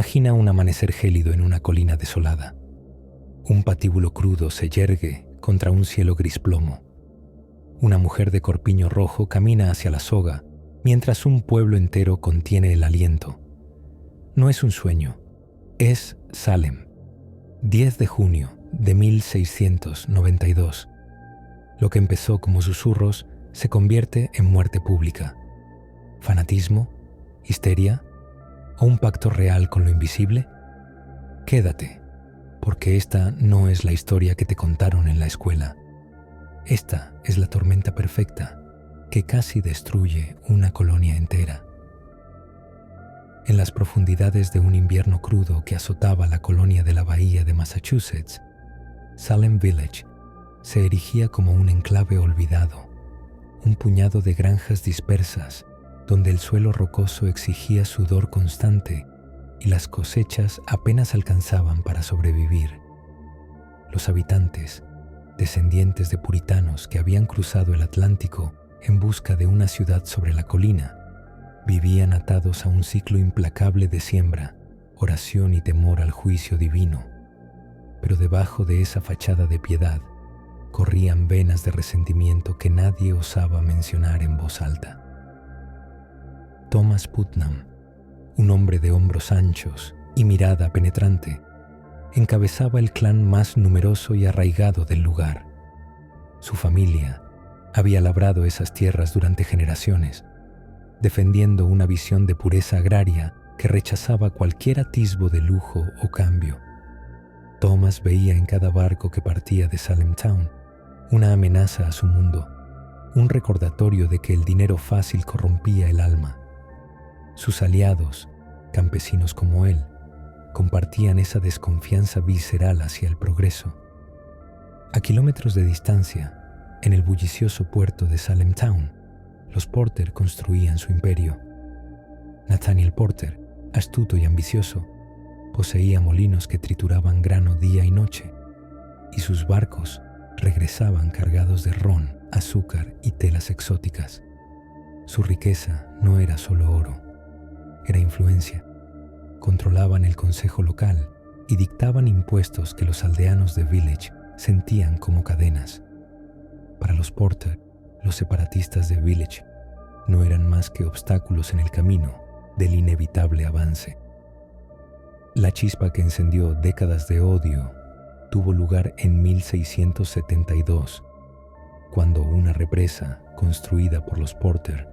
Imagina un amanecer gélido en una colina desolada. Un patíbulo crudo se yergue contra un cielo gris plomo. Una mujer de corpiño rojo camina hacia la soga, mientras un pueblo entero contiene el aliento. No es un sueño, es Salem. 10 de junio de 1692. Lo que empezó como susurros se convierte en muerte pública. ¿Fanatismo? ¿Histeria? ¿O un pacto real con lo invisible? Quédate, porque esta no es la historia que te contaron en la escuela. Esta es la tormenta perfecta que casi destruye una colonia entera. En las profundidades de un invierno crudo que azotaba la colonia de la bahía de Massachusetts, Salem Village se erigía como un enclave olvidado, un puñado de granjas dispersas donde el suelo rocoso exigía sudor constante y las cosechas apenas alcanzaban para sobrevivir. Los habitantes, descendientes de puritanos que habían cruzado el Atlántico en busca de una ciudad sobre la colina, vivían atados a un ciclo implacable de siembra, oración y temor al juicio divino. Pero debajo de esa fachada de piedad corrían venas de resentimiento que nadie osaba mencionar en voz alta. Thomas Putnam, un hombre de hombros anchos y mirada penetrante, encabezaba el clan más numeroso y arraigado del lugar. Su familia había labrado esas tierras durante generaciones, defendiendo una visión de pureza agraria que rechazaba cualquier atisbo de lujo o cambio. Thomas veía en cada barco que partía de Salem Town una amenaza a su mundo, un recordatorio de que el dinero fácil corrompía el alma. Sus aliados, campesinos como él, compartían esa desconfianza visceral hacia el progreso. A kilómetros de distancia, en el bullicioso puerto de Salem Town, los Porter construían su imperio. Nathaniel Porter, astuto y ambicioso, poseía molinos que trituraban grano día y noche, y sus barcos regresaban cargados de ron, azúcar y telas exóticas. Su riqueza no era solo oro, era influencia. Controlaban el consejo local y dictaban impuestos que los aldeanos de Village sentían como cadenas. Para los Porter, los separatistas de Village no eran más que obstáculos en el camino del inevitable avance. La chispa que encendió décadas de odio tuvo lugar en 1672, cuando una represa construida por los Porter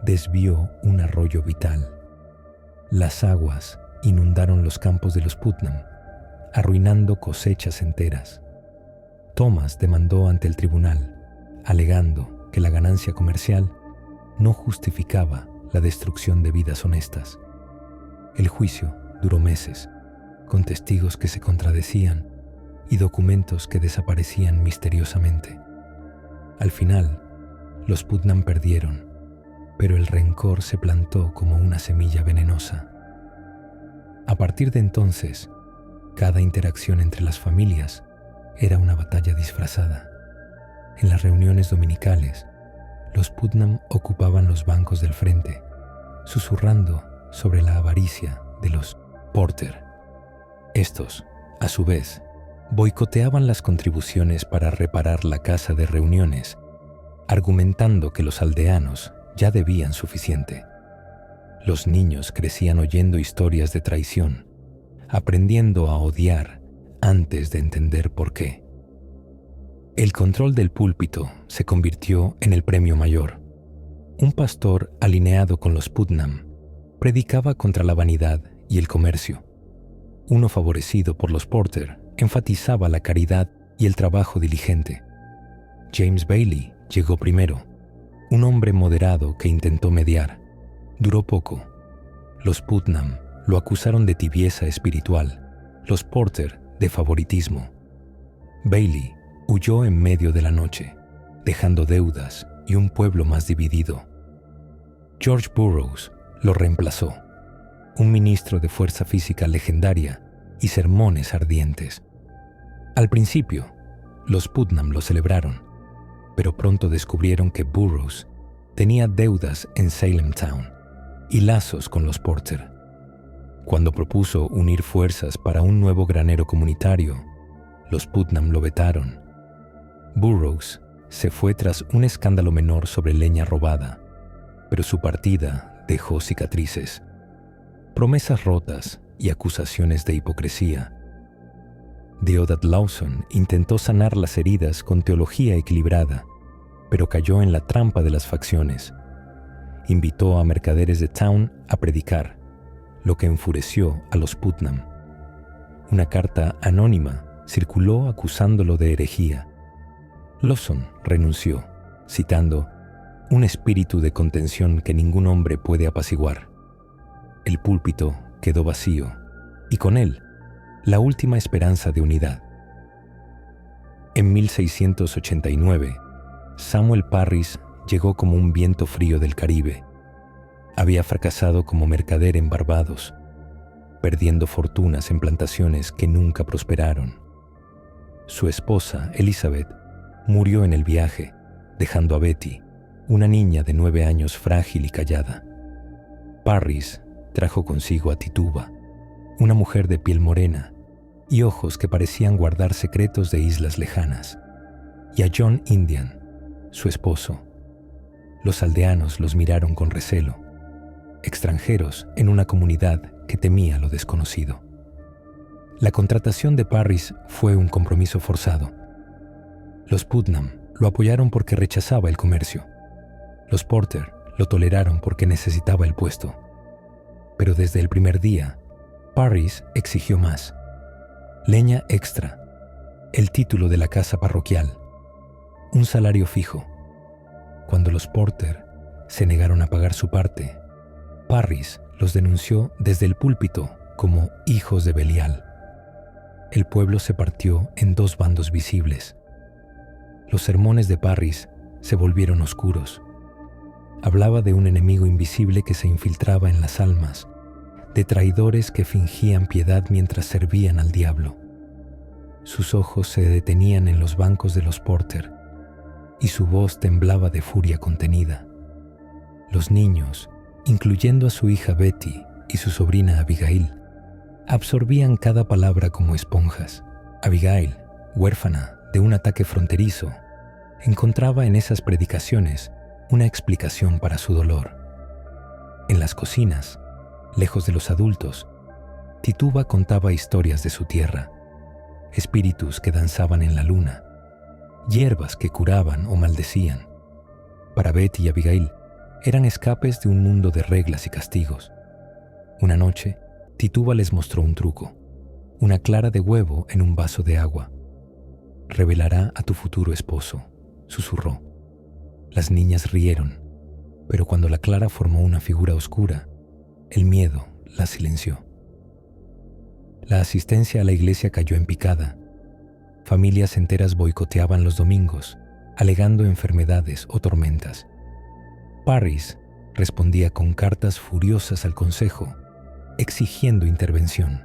desvió un arroyo vital. Las aguas inundaron los campos de los Putnam, arruinando cosechas enteras. Thomas demandó ante el tribunal, alegando que la ganancia comercial no justificaba la destrucción de vidas honestas. El juicio duró meses, con testigos que se contradecían y documentos que desaparecían misteriosamente. Al final, los Putnam perdieron, pero el rencor se plantó como una semilla venenosa. A partir de entonces, cada interacción entre las familias era una batalla disfrazada. En las reuniones dominicales, los Putnam ocupaban los bancos del frente, susurrando sobre la avaricia de los Porter. Estos, a su vez, boicoteaban las contribuciones para reparar la casa de reuniones, argumentando que los aldeanos ya debían suficiente. Los niños crecían oyendo historias de traición, aprendiendo a odiar antes de entender por qué. El control del púlpito se convirtió en el premio mayor. Un pastor alineado con los Putnam predicaba contra la vanidad y el comercio. Uno favorecido por los Porter enfatizaba la caridad y el trabajo diligente. James Bailey llegó primero, un hombre moderado que intentó mediar. Duró poco. Los Putnam lo acusaron de tibieza espiritual, los Porter de favoritismo. Bailey huyó en medio de la noche, dejando deudas y un pueblo más dividido. George Burroughs lo reemplazó, un ministro de fuerza física legendaria y sermones ardientes. Al principio, los Putnam lo celebraron, pero pronto descubrieron que Burroughs tenía deudas en Salem Town y lazos con los Porter. Cuando propuso unir fuerzas para un nuevo granero comunitario, los Putnam lo vetaron. Burroughs se fue tras un escándalo menor sobre leña robada, pero su partida dejó cicatrices, promesas rotas y acusaciones de hipocresía. Deodat Lawson intentó sanar las heridas con teología equilibrada, pero cayó en la trampa de las facciones. Invitó a mercaderes de Town a predicar, lo que enfureció a los Putnam. Una carta anónima circuló acusándolo de herejía. Lawson renunció, citando un espíritu de contención que ningún hombre puede apaciguar. El púlpito quedó vacío, y con él, la última esperanza de unidad. En 1689, Samuel Parris llegó como un viento frío del Caribe. Había fracasado como mercader en Barbados, perdiendo fortunas en plantaciones que nunca prosperaron. Su esposa, Elizabeth, murió en el viaje, dejando a Betty, una niña de 9 años frágil y callada. Parris trajo consigo a Tituba, una mujer de piel morena y ojos que parecían guardar secretos de islas lejanas, y a John Indian, su esposo. Los aldeanos los miraron con recelo, extranjeros en una comunidad que temía lo desconocido. La contratación de Parris fue un compromiso forzado. Los Putnam lo apoyaron porque rechazaba el comercio. Los Porter lo toleraron porque necesitaba el puesto. Pero desde el primer día, Parris exigió más. Leña extra, el título de la casa parroquial, un salario fijo. Cuando los Porter se negaron a pagar su parte, Parris los denunció desde el púlpito como hijos de Belial. El pueblo se partió en 2 bandos visibles. Los sermones de Parris se volvieron oscuros. Hablaba de un enemigo invisible que se infiltraba en las almas, de traidores que fingían piedad mientras servían al diablo. Sus ojos se detenían en los bancos de los Porter y su voz temblaba de furia contenida. Los niños, incluyendo a su hija Betty y su sobrina Abigail, absorbían cada palabra como esponjas. Abigail, huérfana de un ataque fronterizo, encontraba en esas predicaciones una explicación para su dolor. En las cocinas, lejos de los adultos, Tituba contaba historias de su tierra, espíritus que danzaban en la luna, hierbas que curaban o maldecían. Para Betty y Abigail, eran escapes de un mundo de reglas y castigos. Una noche, Tituba les mostró un truco, una clara de huevo en un vaso de agua. «Revelará a tu futuro esposo», susurró. Las niñas rieron, pero cuando la clara formó una figura oscura, el miedo la silenció. La asistencia a la iglesia cayó en picada. Familias enteras boicoteaban los domingos, alegando enfermedades o tormentas. Parris respondía con cartas furiosas al consejo, exigiendo intervención.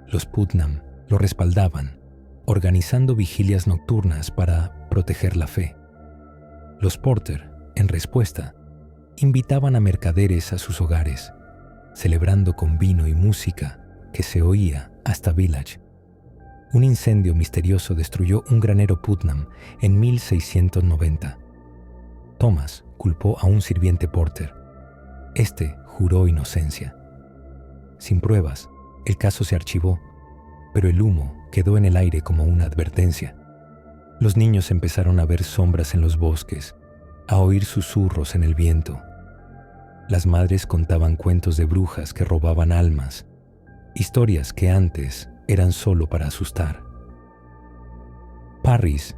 Los Putnam lo respaldaban, organizando vigilias nocturnas para proteger la fe. Los Porter, en respuesta, invitaban a mercaderes a sus hogares, celebrando con vino y música que se oía hasta Village. Un incendio misterioso destruyó un granero Putnam en 1690. Thomas culpó a un sirviente Porter. Este juró inocencia. Sin pruebas, el caso se archivó, pero el humo quedó en el aire como una advertencia. Los niños empezaron a ver sombras en los bosques, a oír susurros en el viento. Las madres contaban cuentos de brujas que robaban almas, historias que antes eran solo para asustar. Parris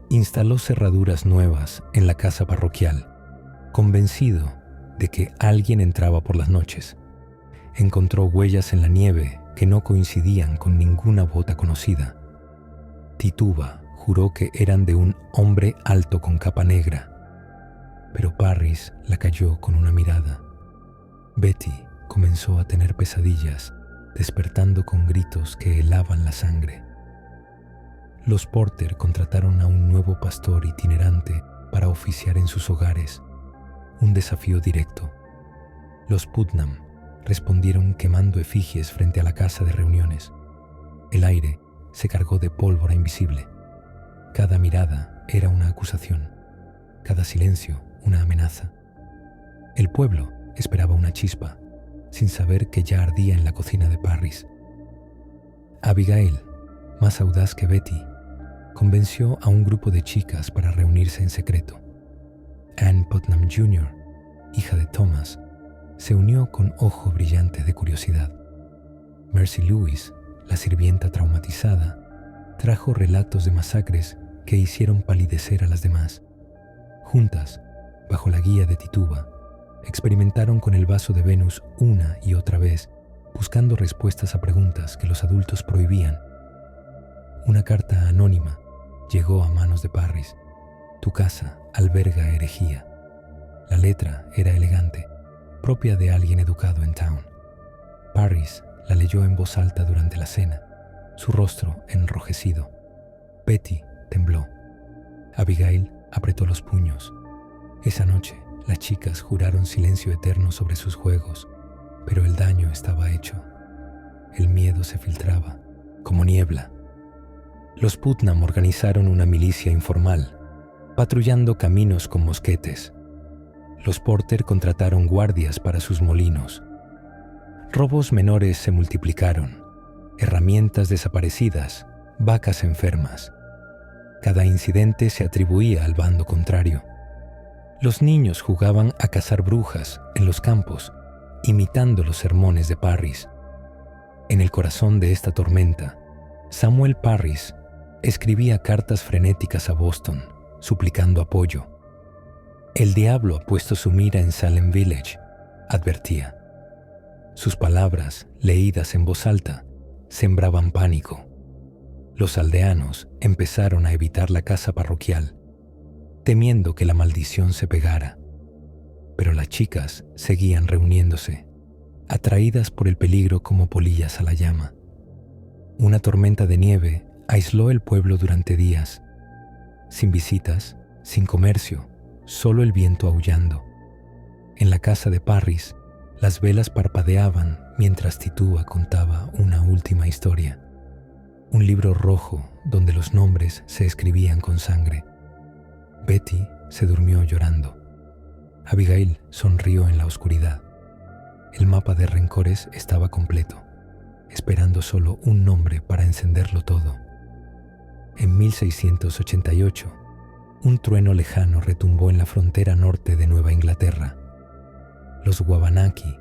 instaló cerraduras nuevas en la casa parroquial, convencido de que alguien entraba por las noches. Encontró huellas en la nieve que no coincidían con ninguna bota conocida. Tituba juró que eran de un hombre alto con capa negra, pero Parris la calló con una mirada. Betty comenzó a tener pesadillas, despertando con gritos que helaban la sangre. Los Porter contrataron a un nuevo pastor itinerante para oficiar en sus hogares, un desafío directo. Los Putnam respondieron quemando efigies frente a la casa de reuniones. El aire se cargó de pólvora invisible. Cada mirada era una acusación, cada silencio una amenaza. El pueblo esperaba una chispa, sin saber que ya ardía en la cocina de Parris. Abigail, más audaz que Betty, convenció a un grupo de chicas para reunirse en secreto. Ann Putnam Jr., hija de Thomas, se unió con ojo brillante de curiosidad. Mercy Lewis, la sirvienta traumatizada, trajo relatos de masacres que hicieron palidecer a las demás. Juntas, bajo la guía de Tituba, experimentaron con el vaso de Venus una y otra vez, buscando respuestas a preguntas que los adultos prohibían. Una carta anónima llegó a manos de Parris. Tu casa alberga herejía. La letra era elegante, propia de alguien educado en Town. Parris la leyó en voz alta durante la cena, su rostro enrojecido. Betty tembló. Abigail apretó los puños. Esa noche, las chicas juraron silencio eterno sobre sus juegos, pero el daño estaba hecho. El miedo se filtraba, como niebla. Los Putnam organizaron una milicia informal, patrullando caminos con mosquetes. Los Porter contrataron guardias para sus molinos. Robos menores se multiplicaron, herramientas desaparecidas, vacas enfermas. Cada incidente se atribuía al bando contrario. Los niños jugaban a cazar brujas en los campos, imitando los sermones de Parris. En el corazón de esta tormenta, Samuel Parris escribía cartas frenéticas a Boston, suplicando apoyo. El diablo ha puesto su mira en Salem Village, advertía. Sus palabras, leídas en voz alta, sembraban pánico. Los aldeanos empezaron a evitar la casa parroquial, temiendo que la maldición se pegara. Pero las chicas seguían reuniéndose, atraídas por el peligro como polillas a la llama. Una tormenta de nieve aisló el pueblo durante días, sin visitas, sin comercio, solo el viento aullando. En la casa de Parris, las velas parpadeaban mientras Tituba contaba una última historia. Un libro rojo donde los nombres se escribían con sangre. Betty se durmió llorando. Abigail sonrió en la oscuridad. El mapa de rencores estaba completo, esperando solo un nombre para encenderlo todo. En 1688, un trueno lejano retumbó en la frontera norte de Nueva Inglaterra. Los Wabanaki,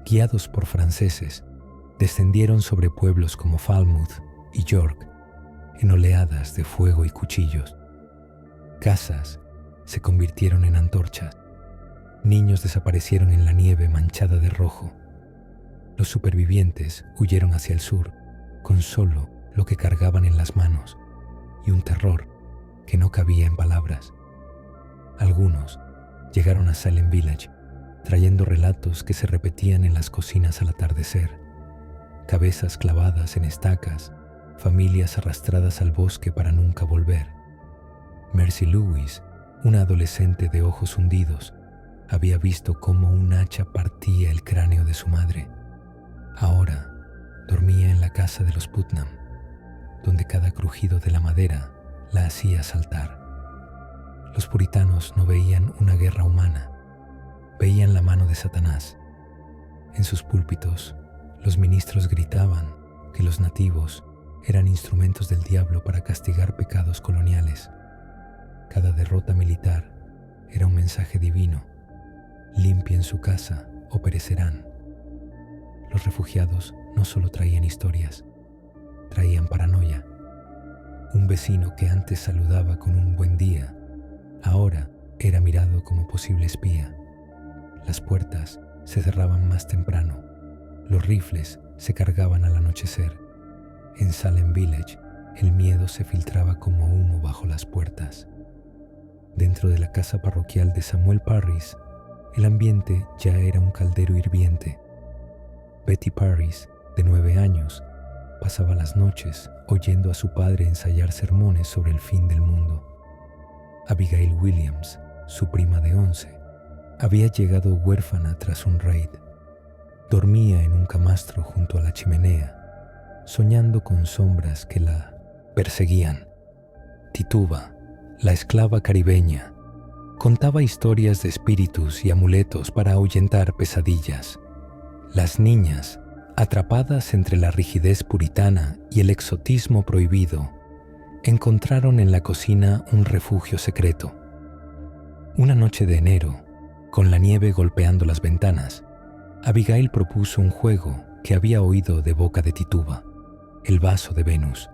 guiados por franceses, descendieron sobre pueblos como Falmouth y York en oleadas de fuego y cuchillos. Casas se convirtieron en antorchas. Niños desaparecieron en la nieve manchada de rojo. Los supervivientes huyeron hacia el sur con solo lo que cargaban en las manos y un terror que no cabía en palabras. Algunos llegaron a Salem Village trayendo relatos que se repetían en las cocinas al atardecer. Cabezas clavadas en estacas, familias arrastradas al bosque para nunca volver. Mercy Lewis, una adolescente de ojos hundidos, había visto cómo un hacha partía el cráneo de su madre. Ahora dormía en la casa de los Putnam, donde cada crujido de la madera la hacía saltar. Los puritanos no veían una guerra humana, veían la mano de Satanás. En sus púlpitos, los ministros gritaban que los nativos eran instrumentos del diablo para castigar pecados coloniales. Cada derrota militar era un mensaje divino. Limpien su casa o perecerán. Los refugiados no solo traían historias, traían paranoia. Un vecino que antes saludaba con un buen día, ahora era mirado como posible espía. Las puertas se cerraban más temprano. Los rifles se cargaban al anochecer. En Salem Village, el miedo se filtraba como humo bajo las puertas. Dentro de la casa parroquial de Samuel Parris, el ambiente ya era un caldero hirviente. Betty Parris, de 9 años, pasaba las noches oyendo a su padre ensayar sermones sobre el fin del mundo. Abigail Williams, su prima de 11, había llegado huérfana tras un raid. dormía en un camastro junto a la chimenea, soñando con sombras que la perseguían. Tituba, la esclava caribeña, contaba historias de espíritus y amuletos para ahuyentar pesadillas. Las niñas, atrapadas entre la rigidez puritana y el exotismo prohibido, encontraron en la cocina un refugio secreto. Una noche de enero, con la nieve golpeando las ventanas, Abigail propuso un juego que había oído de boca de Tituba, el vaso de Venus.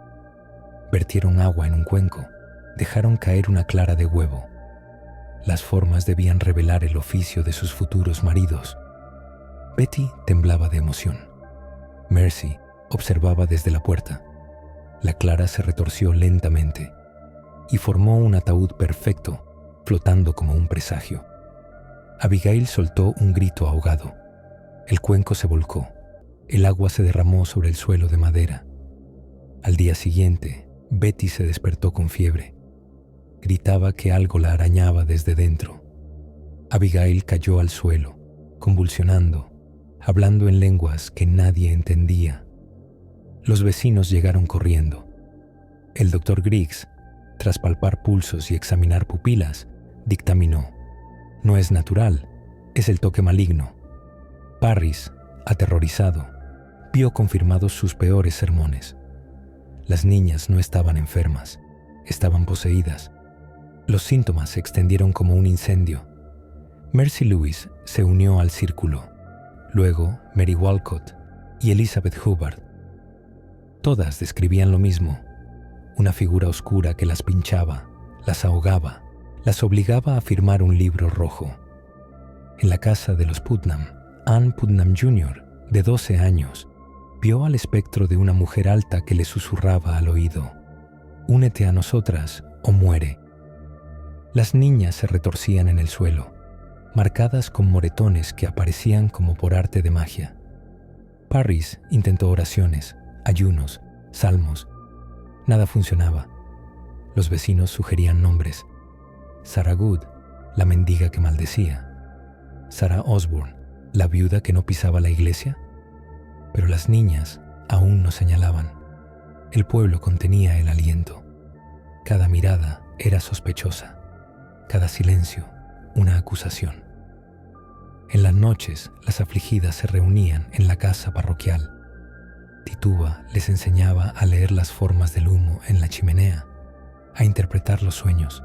Vertieron agua en un cuenco, dejaron caer una clara de huevo. Las formas debían revelar el oficio de sus futuros maridos. Betty temblaba de emoción. Mercy observaba desde la puerta. La clara se retorció lentamente y formó un ataúd perfecto, flotando como un presagio. Abigail soltó un grito ahogado. El cuenco se volcó. El agua se derramó sobre el suelo de madera. Al día siguiente, Betty se despertó con fiebre. Gritaba que algo la arañaba desde dentro. Abigail cayó al suelo, convulsionando, hablando en lenguas que nadie entendía. Los vecinos llegaron corriendo. El doctor Griggs, tras palpar pulsos y examinar pupilas, dictaminó: no es natural, es el toque maligno. Parris, aterrorizado, vio confirmados sus peores sermones. Las niñas no estaban enfermas, estaban poseídas. Los síntomas se extendieron como un incendio. Mercy Lewis se unió al círculo, luego Mary Walcott y Elizabeth Hubbard. Todas describían lo mismo: una figura oscura que las pinchaba, las ahogaba, las obligaba a firmar un libro rojo. En la casa de los Putnam, Ann Putnam Jr., de 12 años, vio al espectro de una mujer alta que le susurraba al oído: «Únete a nosotras o muere». Las niñas se retorcían en el suelo, marcadas con moretones que aparecían como por arte de magia. Parris intentó oraciones, ayunos, salmos. Nada funcionaba. Los vecinos sugerían nombres: Sarah Good, la mendiga que maldecía; Sarah Osborne, la viuda que no pisaba la iglesia. Pero las niñas aún no señalaban. El pueblo contenía el aliento. Cada mirada era sospechosa, cada silencio una acusación. En las noches, las afligidas se reunían en la casa parroquial. Tituba les enseñaba a leer las formas del humo en la chimenea, a interpretar los sueños.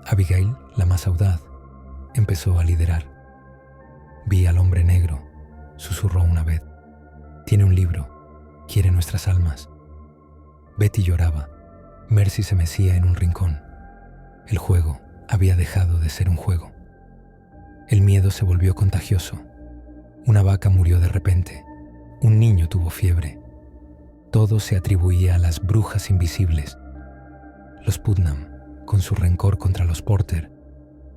Abigail, la más audaz, empezó a liderar. «Vi al hombre negro», susurró una vez. «Tiene un libro, quiere nuestras almas». Betty lloraba. Mercy se mecía en un rincón. El juego había dejado de ser un juego. El miedo se volvió contagioso. Una vaca murió de repente. Un niño tuvo fiebre. Todo se atribuía a las brujas invisibles. Los Putnam, con su rencor contra los Porter,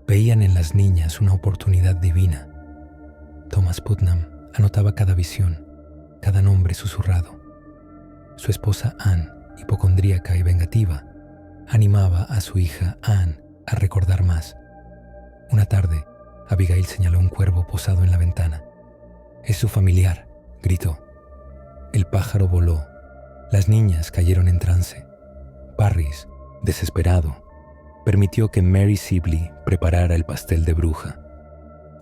veían en las niñas una oportunidad divina. Thomas Putnam anotaba cada visión, cada nombre susurrado. Su esposa Anne, hipocondríaca y vengativa, animaba a su hija Anne a recordar más. Una tarde, Abigail señaló un cuervo posado en la ventana. «Es su familiar», gritó. El pájaro voló. Las niñas cayeron en trance. Parris, desesperado, permitió que Mary Sibley preparara el pastel de bruja.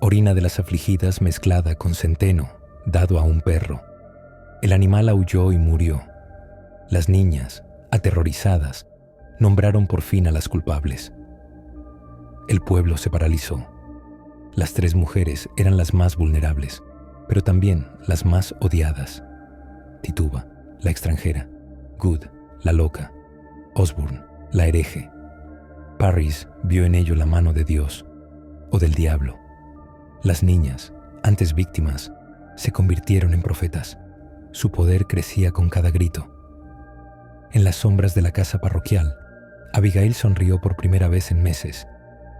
Orina de las afligidas mezclada con centeno, dado a un perro. El animal aulló y murió. Las niñas, aterrorizadas, nombraron por fin a las culpables. El pueblo se paralizó. Las 3 mujeres eran las más vulnerables, pero también las más odiadas. Tituba, la extranjera; Good, la loca; Osborne, la hereje. Parris vio en ello la mano de Dios, o del diablo. Las niñas, antes víctimas, se convirtieron en profetas. Su poder crecía con cada grito. En las sombras de la casa parroquial, Abigail sonrió por primera vez en meses.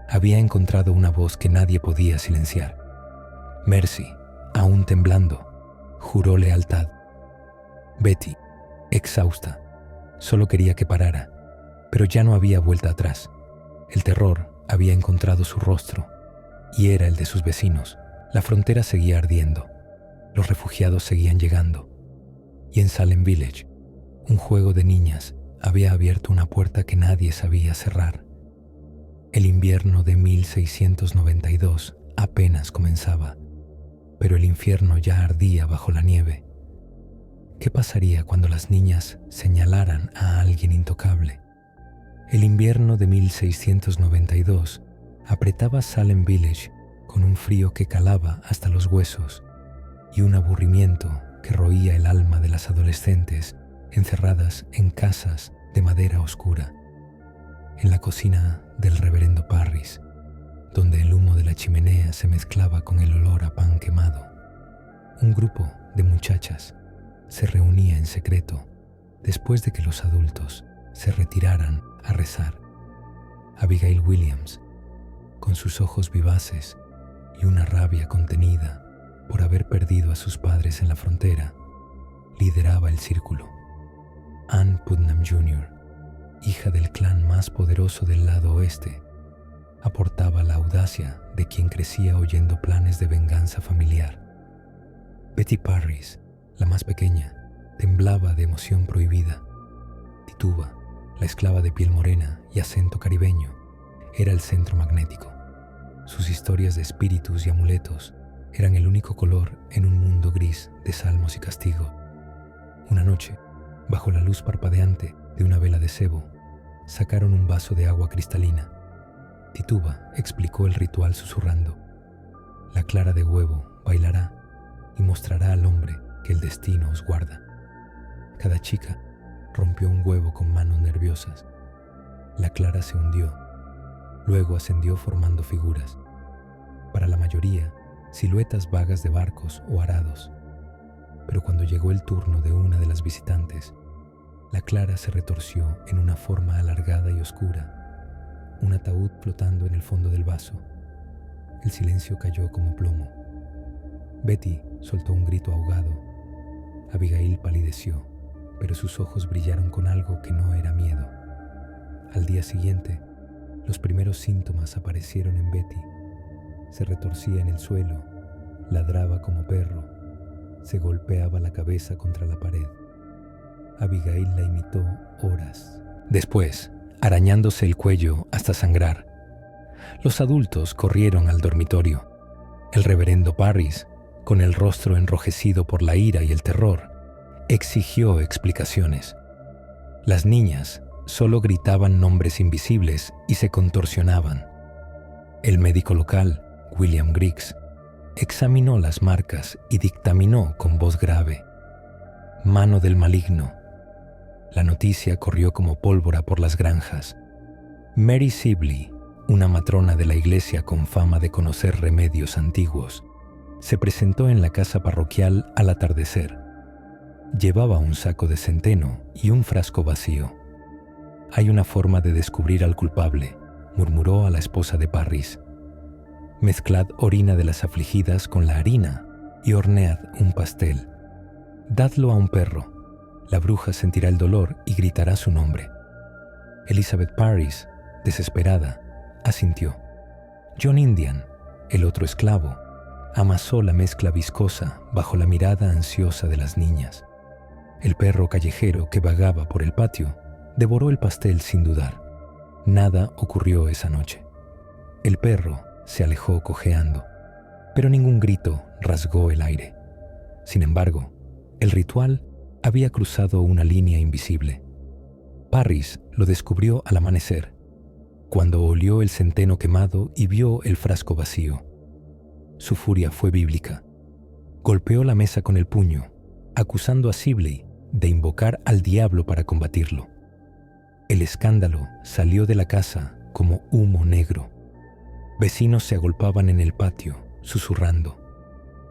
Había encontrado una voz que nadie podía silenciar. Mercy, aún temblando, juró lealtad. Betty, exhausta, solo quería que parara, pero ya no había vuelta atrás. El terror había encontrado su rostro, y era el de sus vecinos. La frontera seguía ardiendo. Los refugiados seguían llegando, y en Salem Village, un juego de niñas había abierto una puerta que nadie sabía cerrar. El invierno de 1692 apenas comenzaba, pero el infierno ya ardía bajo la nieve. ¿Qué pasaría cuando las niñas señalaran a alguien intocable? El invierno de 1692 apretaba Salem Village con un frío que calaba hasta los huesos y un aburrimiento que roía el alma de las adolescentes encerradas en casas de madera oscura. En la cocina del reverendo Parris, donde el humo de la chimenea se mezclaba con el olor a pan quemado, un grupo de muchachas se reunía en secreto después de que los adultos se retiraran a rezar. Abigail Williams, con sus ojos vivaces y una rabia contenida por haber perdido a sus padres en la frontera, lideraba el círculo. Ann Putnam Jr., hija del clan más poderoso del lado oeste, aportaba la audacia de quien crecía oyendo planes de venganza familiar. Betty Parris, la más pequeña, temblaba de emoción prohibida. Tituba, la esclava de piel morena y acento caribeño, era el centro magnético. Sus historias de espíritus y amuletos eran el único color en un mundo gris de salmos y castigo. Una noche, bajo la luz parpadeante de una vela de sebo, sacaron un vaso de agua cristalina. Tituba explicó el ritual susurrando: la clara de huevo bailará y mostrará al hombre que el destino os guarda. Cada chica rompió un huevo con manos nerviosas. La clara se hundió, luego ascendió formando figuras. Para la mayoría, siluetas vagas de barcos o arados. Pero cuando llegó el turno de una de las visitantes, la clara se retorció en una forma alargada y oscura, un ataúd flotando en el fondo del vaso. El silencio cayó como plomo. Betty soltó un grito ahogado. Abigail palideció, pero sus ojos brillaron con algo que no era miedo. Al día siguiente, los primeros síntomas aparecieron en Betty. Se retorcía en el suelo, ladraba como perro, se golpeaba la cabeza contra la pared. Abigail la imitó horas. Después, arañándose el cuello hasta sangrar. Los adultos corrieron al dormitorio. El reverendo Parris, con el rostro enrojecido por la ira y el terror, exigió explicaciones. Las niñas solo gritaban nombres invisibles y se contorsionaban. El médico local, William Griggs, examinó las marcas y dictaminó con voz grave: mano del maligno. La noticia corrió como pólvora por las granjas. Mary Sibley, una matrona de la iglesia con fama de conocer remedios antiguos, se presentó en la casa parroquial al atardecer. Llevaba un saco de centeno y un frasco vacío. «Hay una forma de descubrir al culpable», murmuró a la esposa de Parris. «Mezclad orina de las afligidas con la harina y hornead un pastel. Dadlo a un perro. La bruja sentirá el dolor y gritará su nombre». Elizabeth Parris, desesperada, asintió. John Indian, el otro esclavo, amasó la mezcla viscosa bajo la mirada ansiosa de las niñas. El perro callejero que vagaba por el patio devoró el pastel sin dudar. Nada ocurrió esa noche. El perro se alejó cojeando, pero ningún grito rasgó el aire. Sin embargo, el ritual había cruzado una línea invisible. Parris lo descubrió al amanecer, cuando olió el centeno quemado y vio el frasco vacío. Su furia fue bíblica. Golpeó la mesa con el puño, acusando a Sibley de invocar al diablo para combatirlo. El escándalo salió de la casa como humo negro. Vecinos se agolpaban en el patio, susurrando.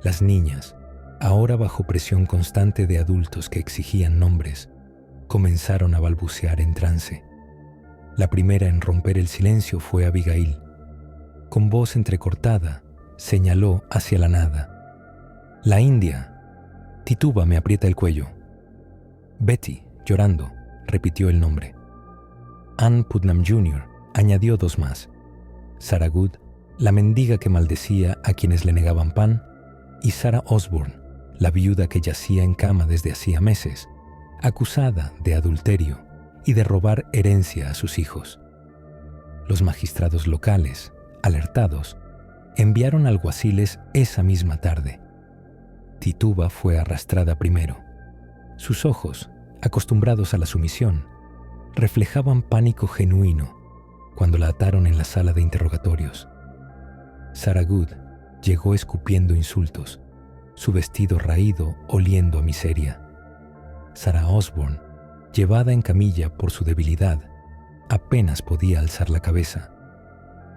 Las niñas, ahora bajo presión constante de adultos que exigían nombres, comenzaron a balbucear en trance. La primera en romper el silencio fue Abigail. Con voz entrecortada, señaló hacia la nada. «La India. Tituba me aprieta el cuello». Betty, llorando, repitió el nombre. Ann Putnam Jr. añadió dos más: Sarah Good, la mendiga que maldecía a quienes le negaban pan, y Sarah Osborne, la viuda que yacía en cama desde hacía meses, acusada de adulterio y de robar herencia a sus hijos. Los magistrados locales, alertados, enviaron alguaciles esa misma tarde. Tituba fue arrastrada primero. Sus ojos, acostumbrados a la sumisión, reflejaban pánico genuino cuando la ataron en la sala de interrogatorios. Sarah Good llegó escupiendo insultos, su vestido raído oliendo a miseria. Sarah Osborne, llevada en camilla por su debilidad, apenas podía alzar la cabeza.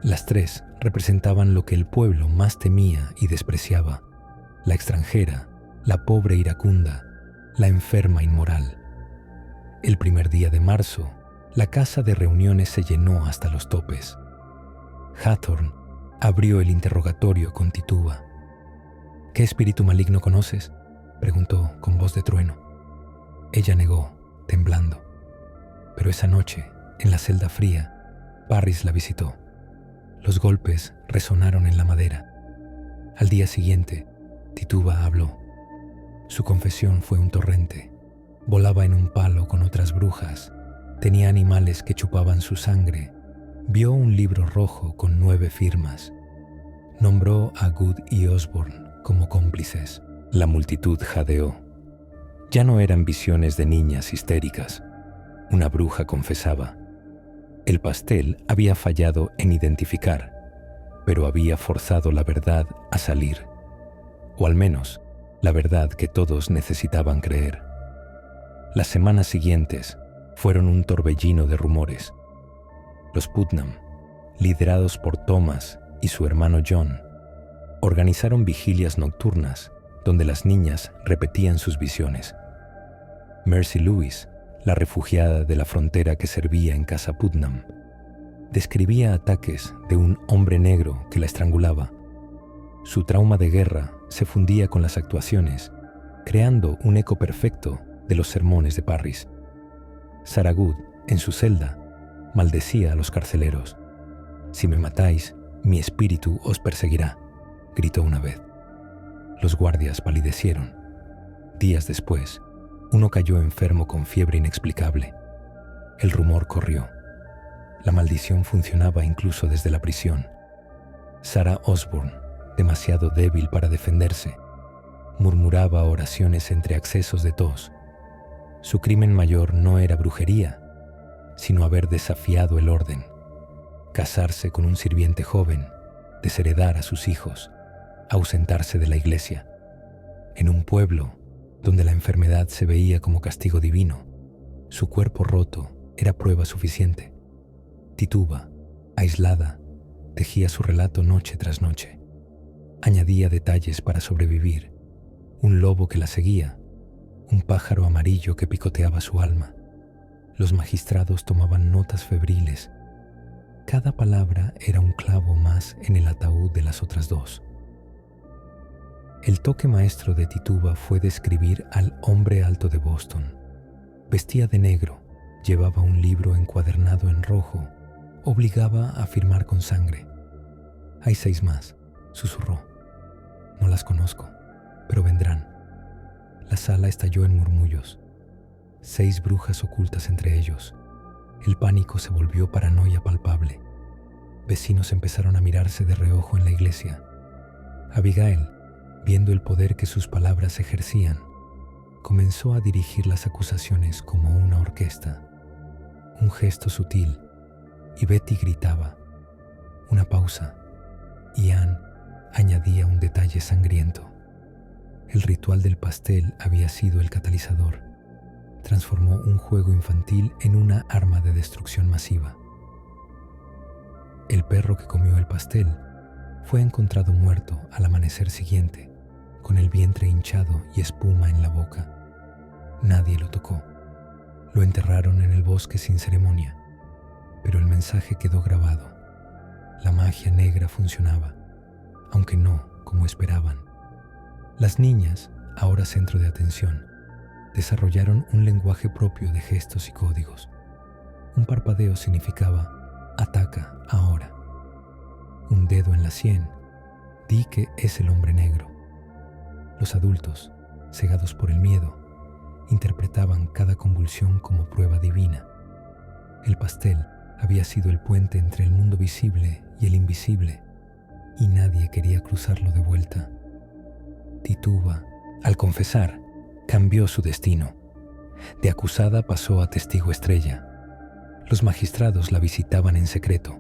Las tres representaban lo que el pueblo más temía y despreciaba: la extranjera, la pobre iracunda, la enferma inmoral. El primer día de marzo, la casa de reuniones se llenó hasta los topes. Hathorne abrió el interrogatorio con Tituba. «¿Qué espíritu maligno conoces?», preguntó con voz de trueno. Ella negó, temblando. Pero esa noche, en la celda fría, Parris la visitó. Los golpes resonaron en la madera. Al día siguiente, Tituba habló. Su confesión fue un torrente. Volaba en un palo con otras brujas. Tenía animales que chupaban su sangre. Vio un libro rojo con 9 firmas. Nombró a Good y Osborne como cómplices. La multitud jadeó. Ya no eran visiones de niñas histéricas. Una bruja confesaba. El pastel había fallado en identificar, pero había forzado la verdad a salir. O al menos, la verdad que todos necesitaban creer. Las semanas siguientes fueron un torbellino de rumores. Los Putnam, liderados por Thomas y su hermano John, organizaron vigilias nocturnas donde las niñas repetían sus visiones. Mercy Lewis, la refugiada de la frontera que servía en Casa Putnam, describía ataques de un hombre negro que la estrangulaba. Su trauma de guerra se fundía con las actuaciones, creando un eco perfecto de los sermones de Parris. Sarah Good, en su celda, maldecía a los carceleros. «Si me matáis, mi espíritu os perseguirá», gritó una vez. Los guardias palidecieron. Días después, uno cayó enfermo con fiebre inexplicable. El rumor corrió. La maldición funcionaba incluso desde la prisión. Sarah Osborne, demasiado débil para defenderse, murmuraba oraciones entre accesos de tos. Su crimen mayor no era brujería, sino haber desafiado el orden, casarse con un sirviente joven, desheredar a sus hijos, ausentarse de la iglesia. En un pueblo donde la enfermedad se veía como castigo divino, su cuerpo roto era prueba suficiente. Tituba, aislada, tejía su relato noche tras noche. Añadía detalles para sobrevivir: un lobo que la seguía, un pájaro amarillo que picoteaba su alma. Los magistrados tomaban notas febriles. Cada palabra era un clavo más en el ataúd de las otras dos. El toque maestro de Tituba fue describir al hombre alto de Boston. Vestía de negro, llevaba un libro encuadernado en rojo, obligaba a firmar con sangre. «Hay 6 más», susurró. «No las conozco, pero vendrán». La sala estalló en murmullos. 6 brujas ocultas entre ellos. El pánico se volvió paranoia palpable. Vecinos empezaron a mirarse de reojo en la iglesia. Abigail, viendo el poder que sus palabras ejercían, comenzó a dirigir las acusaciones como una orquesta. Un gesto sutil, y Betty gritaba. Una pausa, y Anne añadía un detalle sangriento. El ritual del pastel había sido el catalizador. Transformó un juego infantil en una arma de destrucción masiva. El perro que comió el pastel fue encontrado muerto al amanecer siguiente, con el vientre hinchado y espuma en la boca. Nadie lo tocó. Lo enterraron en el bosque sin ceremonia, pero el mensaje quedó grabado. La magia negra funcionaba, aunque no como esperaban. Las niñas, ahora centro de atención, desarrollaron un lenguaje propio de gestos y códigos. Un parpadeo significaba «ataca ahora». Un dedo en la sien, «di que es el hombre negro». Los adultos, cegados por el miedo, interpretaban cada convulsión como prueba divina. El pastel había sido el puente entre el mundo visible y el invisible, y nadie quería cruzarlo de vuelta. Tituba, al confesar, cambió su destino. De acusada pasó a testigo estrella. Los magistrados la visitaban en secreto,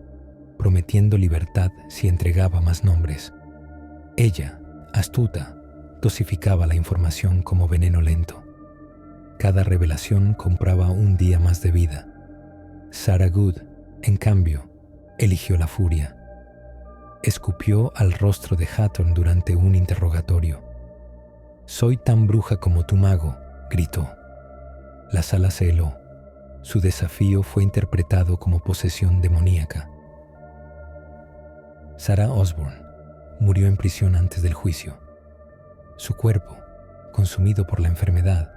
prometiendo libertad si entregaba más nombres. Ella, astuta, dosificaba la información como veneno lento. Cada revelación compraba un día más de vida. Sarah Good, en cambio, eligió la furia. Escupió al rostro de Hatton durante un interrogatorio. «Soy tan bruja como tu mago», gritó. La sala se heló. Su desafío fue interpretado como posesión demoníaca. Sarah Osborne murió en prisión antes del juicio. Su cuerpo, consumido por la enfermedad,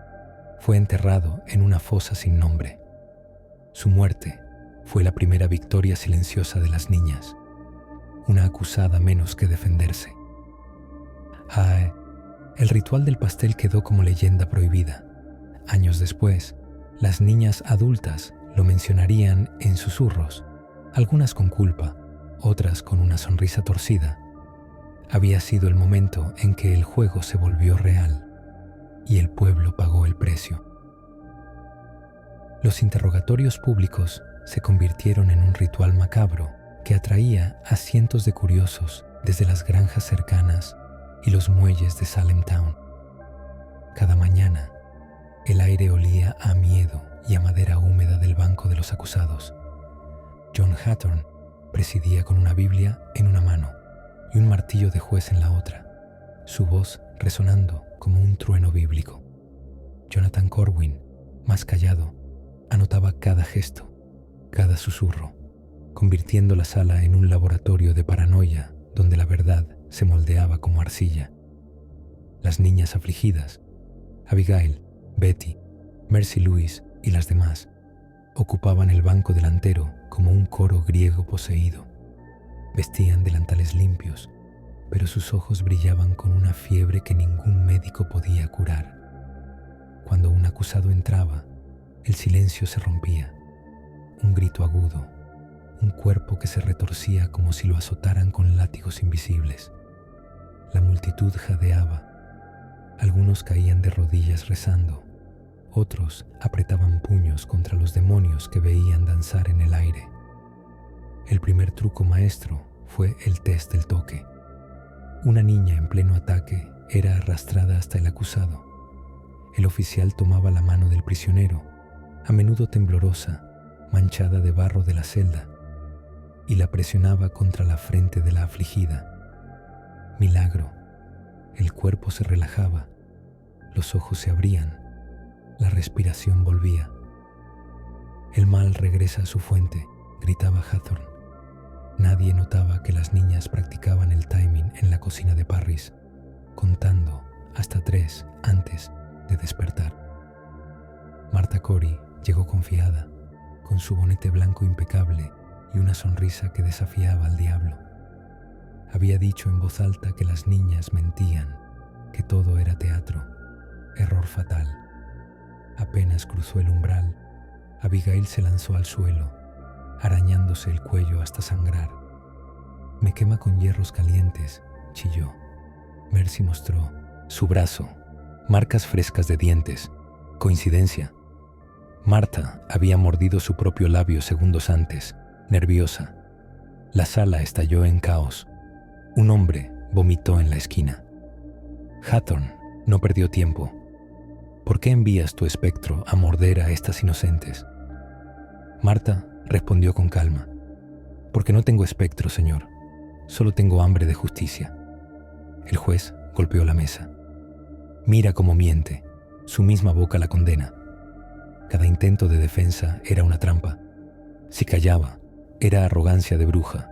fue enterrado en una fosa sin nombre. Su muerte fue la primera victoria silenciosa de las niñas, una acusada menos que defenderse. El ritual del pastel quedó como leyenda prohibida. Años después, las niñas adultas lo mencionarían en susurros, algunas con culpa, otras con una sonrisa torcida. Había sido el momento en que el juego se volvió real y el pueblo pagó el precio. Los interrogatorios públicos se convirtieron en un ritual macabro que atraía a cientos de curiosos desde las granjas cercanas y los muelles de Salem Town. Cada mañana, el aire olía a miedo y a madera húmeda del banco de los acusados. John Hatton presidía con una Biblia en una mano y un martillo de juez en la otra, su voz resonando como un trueno bíblico. Jonathan Corwin, más callado, anotaba cada gesto, cada susurro, convirtiendo la sala en un laboratorio de paranoia donde la verdad se moldeaba como arcilla. Las niñas afligidas, Abigail, Betty, Mercy Louise y las demás, ocupaban el banco delantero como un coro griego poseído. Vestían delantales limpios, pero sus ojos brillaban con una fiebre que ningún médico podía curar. Cuando un acusado entraba, el silencio se rompía. Un grito agudo, un cuerpo que se retorcía como si lo azotaran con látigos invisibles. La multitud jadeaba. Algunos caían de rodillas rezando. Otros apretaban puños contra los demonios que veían danzar en el aire. El primer truco maestro fue el test del toque. Una niña en pleno ataque era arrastrada hasta el acusado. El oficial tomaba la mano del prisionero, a menudo temblorosa, manchada de barro de la celda, y la presionaba contra la frente de la afligida. Milagro. El cuerpo se relajaba, los ojos se abrían, la respiración volvía. «El mal regresa a su fuente», gritaba Hathorne. Nadie notaba que las niñas practicaban el timing en la cocina de Parris, contando hasta 3 antes de despertar. Martha Corey llegó confiada, con su bonete blanco impecable y una sonrisa que desafiaba al diablo. Había dicho en voz alta que las niñas mentían, que todo era teatro. Error fatal. Apenas cruzó el umbral, Abigail se lanzó al suelo, arañándose el cuello hasta sangrar. «Me quema con hierros calientes», chilló. Mercy mostró su brazo, marcas frescas de dientes. ¿Coincidencia? Martha había mordido su propio labio segundos antes, nerviosa. La sala estalló en caos. Un hombre vomitó en la esquina. Hathorne no perdió tiempo. «¿Por qué envías tu espectro a morder a estas inocentes?» Martha respondió con calma. «Porque no tengo espectro, señor. Solo tengo hambre de justicia». El juez golpeó la mesa. «Mira cómo miente. Su misma boca la condena. Cada intento de defensa era una trampa. Si callaba, era arrogancia de bruja.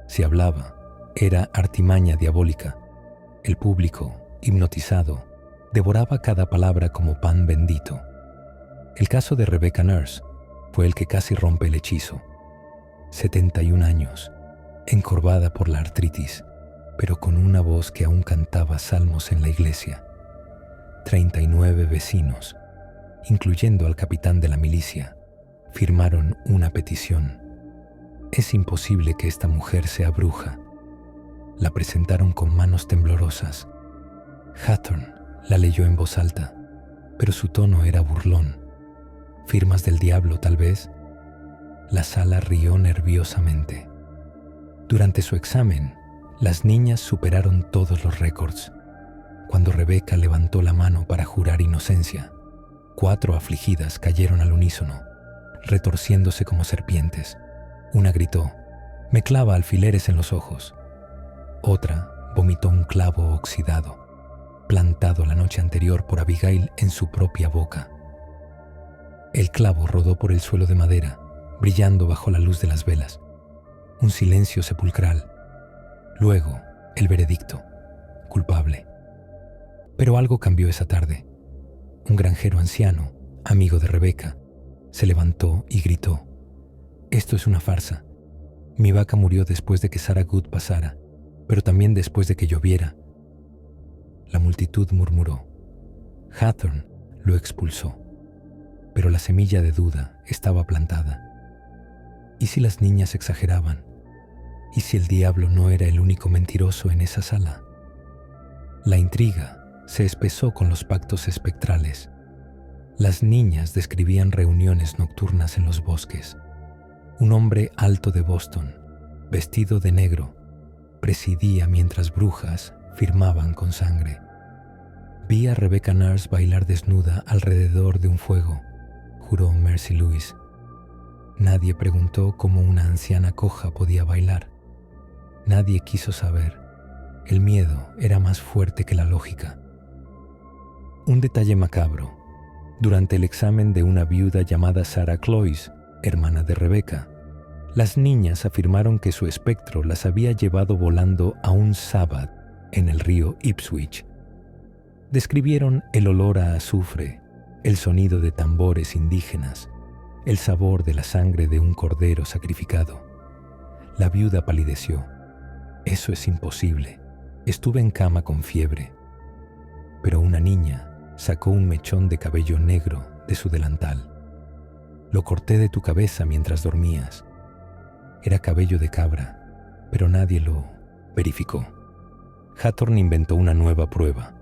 Si hablaba, era artimaña diabólica. El público, hipnotizado, devoraba cada palabra como pan bendito. El caso de Rebecca Nurse fue el que casi rompe el hechizo. 71 años, encorvada por la artritis, pero con una voz que aún cantaba salmos en la iglesia. 39 vecinos, incluyendo al capitán de la milicia, firmaron una petición. Es imposible que esta mujer sea bruja. La presentaron con manos temblorosas. Hathorne la leyó en voz alta, pero su tono era burlón. ¿Firmas del diablo, tal vez? La sala rió nerviosamente. Durante su examen, las niñas superaron todos los récords. Cuando Rebecca levantó la mano para jurar inocencia, 4 afligidas cayeron al unísono, retorciéndose como serpientes. Una gritó: «Me clava alfileres en los ojos». Otra vomitó un clavo oxidado, plantado la noche anterior por Abigail en su propia boca. El clavo rodó por el suelo de madera, brillando bajo la luz de las velas. Un silencio sepulcral. Luego, el veredicto: culpable. Pero algo cambió esa tarde. Un granjero anciano, amigo de Rebecca, se levantó y gritó: «Esto es una farsa. Mi vaca murió después de que Sarah Good pasara, pero también después de que lloviera». La multitud murmuró. Hathorne lo expulsó, pero la semilla de duda estaba plantada. ¿Y si las niñas exageraban? ¿Y si el diablo no era el único mentiroso en esa sala? La intriga se espesó con los pactos espectrales. Las niñas describían reuniones nocturnas en los bosques. Un hombre alto de Boston, vestido de negro, presidía mientras brujas firmaban con sangre. «Vi a Rebecca Nurse bailar desnuda alrededor de un fuego», juró Mercy Lewis. Nadie preguntó cómo una anciana coja podía bailar. Nadie quiso saber. El miedo era más fuerte que la lógica. Un detalle macabro. Durante el examen de una viuda llamada Sarah Cloyce, hermana de Rebecca, las niñas afirmaron que su espectro las había llevado volando a un Sabbath en el río Ipswich. Describieron el olor a azufre, el sonido de tambores indígenas, el sabor de la sangre de un cordero sacrificado. La viuda palideció. «Eso es imposible. Estuve en cama con fiebre». Pero una niña sacó un mechón de cabello negro de su delantal. «Lo corté de tu cabeza mientras dormías». Era cabello de cabra, pero nadie lo verificó. Hathorne inventó una nueva prueba: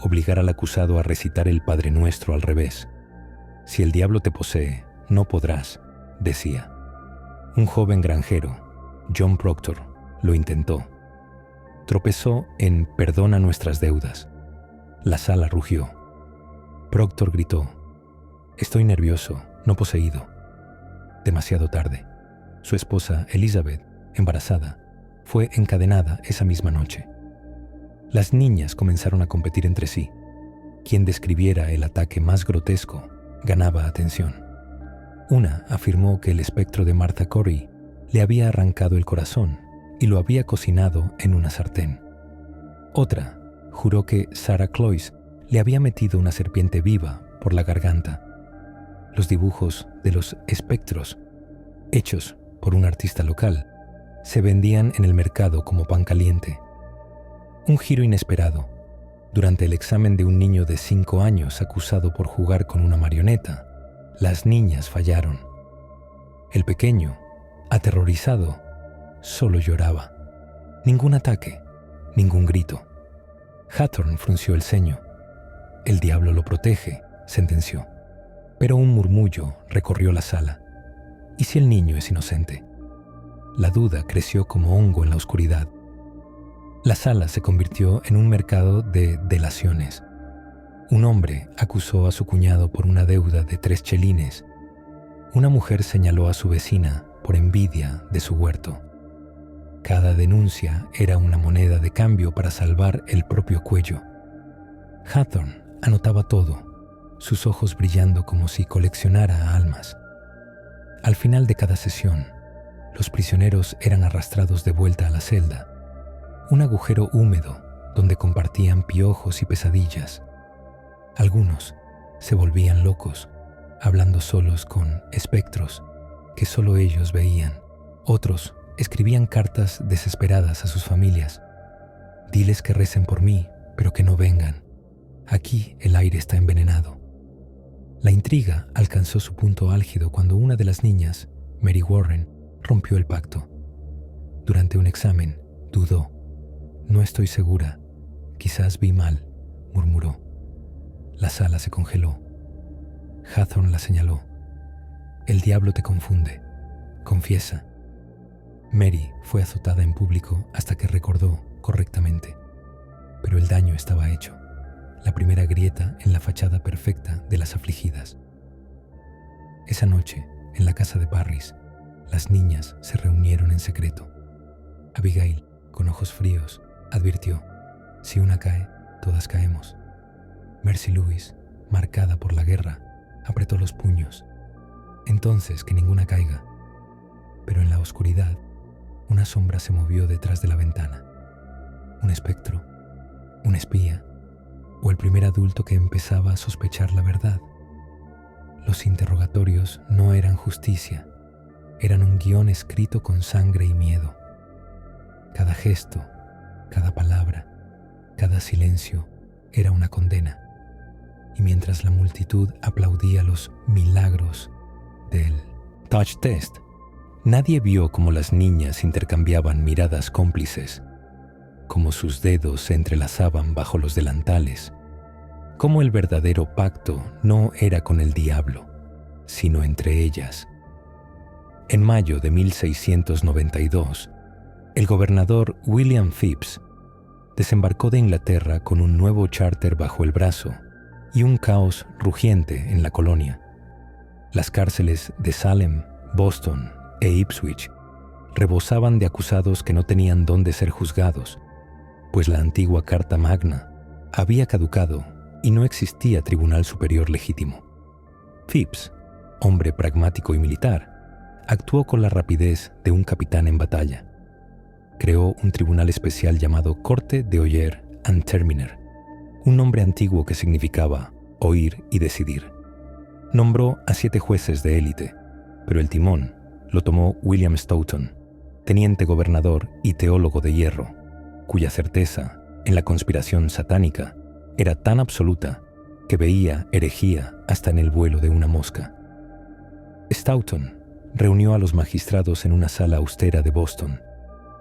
obligar al acusado a recitar el Padre Nuestro al revés. «Si el diablo te posee, no podrás», decía. Un joven granjero, John Proctor, lo intentó. Tropezó en «Perdona nuestras deudas». La sala rugió. Proctor gritó: «Estoy nervioso, no poseído». Demasiado tarde. Su esposa, Elizabeth, embarazada, fue encadenada esa misma noche. Las niñas comenzaron a competir entre sí. Quien describiera el ataque más grotesco ganaba atención. Una afirmó que el espectro de Martha Corey le había arrancado el corazón y lo había cocinado en una sartén. Otra juró que Sarah Cloyce le había metido una serpiente viva por la garganta. Los dibujos de los espectros, hechos por un artista local, se vendían en el mercado como pan caliente. Un giro inesperado. Durante el examen de un niño de 5 años acusado por jugar con una marioneta, las niñas fallaron. El pequeño, aterrorizado, solo lloraba. Ningún ataque, ningún grito. Hathorne frunció el ceño. «El diablo lo protege», sentenció. Pero un murmullo recorrió la sala. ¿Y si el niño es inocente? La duda creció como hongo en la oscuridad. La sala se convirtió en un mercado de delaciones. Un hombre acusó a su cuñado por una deuda de 3 chelines. Una mujer señaló a su vecina por envidia de su huerto. Cada denuncia era una moneda de cambio para salvar el propio cuello. Hathorne anotaba todo, sus ojos brillando como si coleccionara almas. Al final de cada sesión, los prisioneros eran arrastrados de vuelta a la celda, un agujero húmedo donde compartían piojos y pesadillas. Algunos se volvían locos, hablando solos con espectros que solo ellos veían. Otros escribían cartas desesperadas a sus familias. «Diles que recen por mí, pero que no vengan. Aquí el aire está envenenado. La intriga alcanzó su punto álgido cuando una de las niñas, Mary Warren, rompió el pacto. Durante un examen, dudó. No estoy segura. Quizás vi mal, murmuró. La sala se congeló. Hathorne la señaló. El diablo te confunde. Confiesa. Mary fue azotada en público hasta que recordó correctamente. Pero el daño estaba hecho. La primera grieta en la fachada perfecta de las afligidas. Esa noche, en la casa de Parris, las niñas se reunieron en secreto. Abigail, con ojos fríos, advirtió: si una cae, todas caemos. Mercy Lewis, marcada por la guerra, apretó los puños. Entonces que ninguna caiga. Pero en la oscuridad, una sombra se movió detrás de la ventana. Un espectro, un espía, o el primer adulto que empezaba a sospechar la verdad. Los interrogatorios no eran justicia, eran un guión escrito con sangre y miedo. Cada gesto, cada palabra, cada silencio era una condena. Y mientras la multitud aplaudía los milagros del touch test, nadie vio cómo las niñas intercambiaban miradas cómplices, cómo sus dedos se entrelazaban bajo los delantales, cómo el verdadero pacto no era con el diablo, sino entre ellas. En mayo de 1692, el gobernador William Phips desembarcó de Inglaterra con un nuevo charter bajo el brazo y un caos rugiente en la colonia. Las cárceles de Salem, Boston e Ipswich rebosaban de acusados que no tenían dónde ser juzgados, pues la antigua Carta Magna había caducado y no existía tribunal superior legítimo. Phips, hombre pragmático y militar, actuó con la rapidez de un capitán en batalla. Creó un tribunal especial llamado Corte de Oyer and Terminer, un nombre antiguo que significaba oír y decidir. Nombró a 7 jueces de élite, pero el timón lo tomó William Stoughton, teniente gobernador y teólogo de hierro, cuya certeza en la conspiración satánica era tan absoluta que veía herejía hasta en el vuelo de una mosca. Stoughton reunió a los magistrados en una sala austera de Boston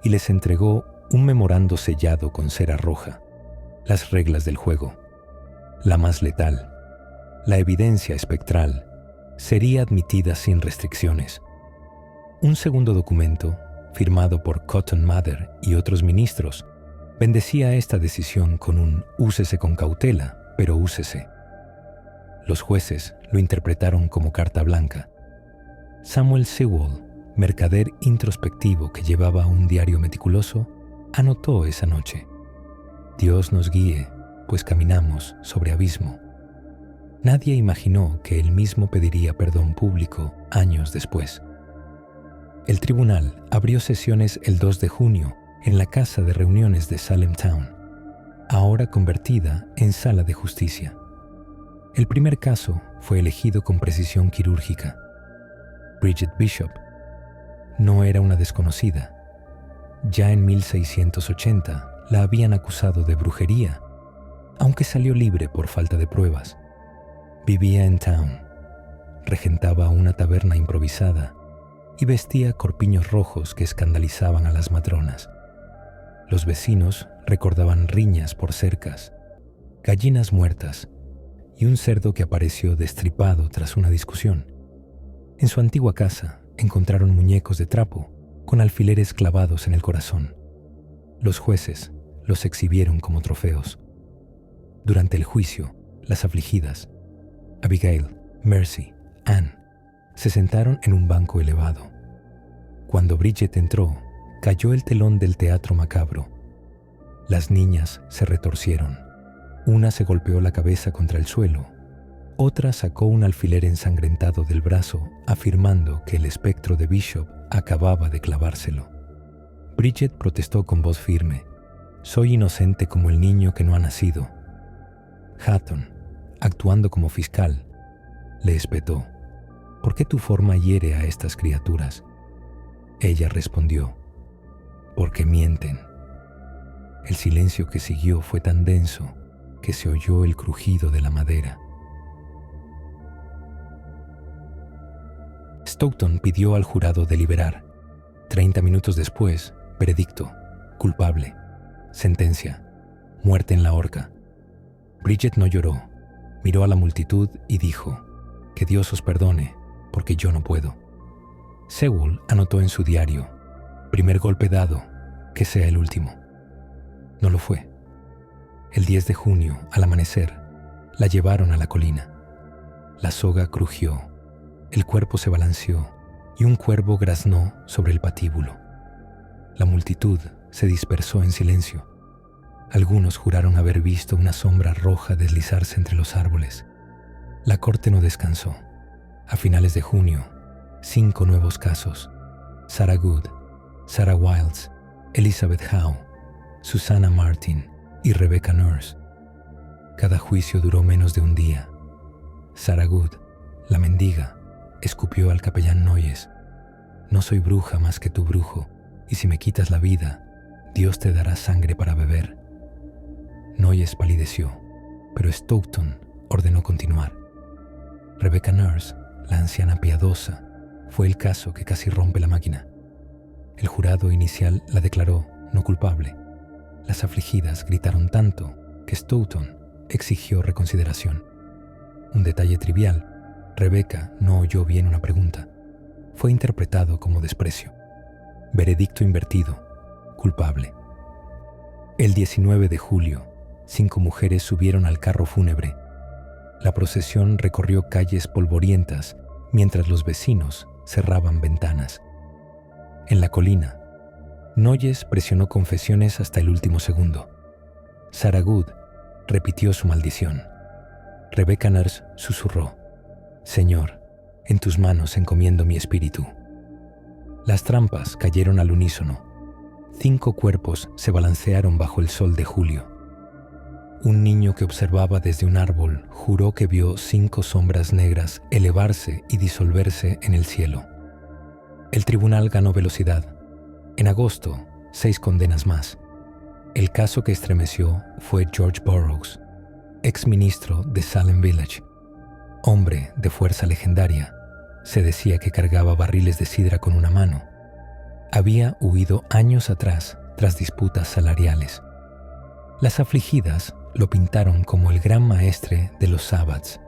y les entregó un memorando sellado con cera roja, las reglas del juego, la más letal, la evidencia espectral, sería admitida sin restricciones. Un segundo documento, firmado por Cotton Mather y otros ministros, bendecía esta decisión con un úsese con cautela, pero úsese. Los jueces lo interpretaron como carta blanca. Samuel Sewall, mercader introspectivo que llevaba un diario meticuloso, anotó esa noche: Dios nos guíe, pues caminamos sobre abismo. Nadie imaginó que él mismo pediría perdón público años después. El tribunal abrió sesiones el 2 de junio en la casa de reuniones de Salem Town, ahora convertida en sala de justicia. El primer caso fue elegido con precisión quirúrgica. Bridget Bishop no era una desconocida. Ya en 1680 la habían acusado de brujería, aunque salió libre por falta de pruebas. Vivía en Town, regentaba una taberna improvisada y vestía corpiños rojos que escandalizaban a las matronas. Los vecinos recordaban riñas por cercas, gallinas muertas y un cerdo que apareció destripado tras una discusión. En su antigua casa encontraron muñecos de trapo con alfileres clavados en el corazón. Los jueces los exhibieron como trofeos. Durante el juicio, las afligidas, Abigail, Mercy, Anne, se sentaron en un banco elevado. Cuando Bridget entró, cayó el telón del teatro macabro. Las niñas se retorcieron. Una se golpeó la cabeza contra el suelo. Otra sacó un alfiler ensangrentado del brazo, afirmando que el espectro de Bishop acababa de clavárselo. Bridget protestó con voz firme: «Soy inocente como el niño que no ha nacido». Hatton, actuando como fiscal, le espetó: «¿Por qué tu forma hiere a estas criaturas?». Ella respondió: «Porque mienten». El silencio que siguió fue tan denso que se oyó el crujido de la madera. Stoughton pidió al jurado deliberar. 30 minutos después, veredicto: culpable. Sentencia: muerte en la horca. Bridget no lloró, miró a la multitud y dijo: que Dios os perdone, porque yo no puedo. Sewell anotó en su diario: primer golpe dado, que sea el último. No lo fue. El 10 de junio, al amanecer, la llevaron a la colina. La soga crujió, el cuerpo se balanceó y un cuervo graznó sobre el patíbulo. La multitud se dispersó en silencio. Algunos juraron haber visto una sombra roja deslizarse entre los árboles. La corte no descansó. A finales de junio, 5 nuevos casos: Sarah Good, Sarah Wilds, Elizabeth Howe, Susanna Martin y Rebecca Nurse. Cada juicio duró menos de un día. Sarah Good, la mendiga, escupió al capellán Noyes: no soy bruja más que tu brujo, y si me quitas la vida, Dios te dará sangre para beber. Noyes palideció, pero Stoughton ordenó continuar. Rebecca Nurse, la anciana piadosa, fue el caso que casi rompe la máquina. El jurado inicial la declaró no culpable. Las afligidas gritaron tanto que Stoughton exigió reconsideración. Un detalle trivial: Rebecca no oyó bien una pregunta. Fue interpretado como desprecio. Veredicto invertido: culpable. El 19 de julio, 5 mujeres subieron al carro fúnebre. La procesión recorrió calles polvorientas mientras los vecinos cerraban ventanas. En la colina, Noyes presionó confesiones hasta el último segundo. Sarah Good repitió su maldición. Rebecca Nurse susurró: Señor, en tus manos encomiendo mi espíritu. Las trampas cayeron al unísono. 5 cuerpos se balancearon bajo el sol de julio. Un niño que observaba desde un árbol juró que vio 5 sombras negras elevarse y disolverse en el cielo. El tribunal ganó velocidad. En agosto, 6 condenas más. El caso que estremeció fue George Burroughs, exministro de Salem Village. Hombre de fuerza legendaria, se decía que cargaba barriles de sidra con una mano. Había huido años atrás tras disputas salariales. Las afligidas lo pintaron como el gran maestre de los sabbats,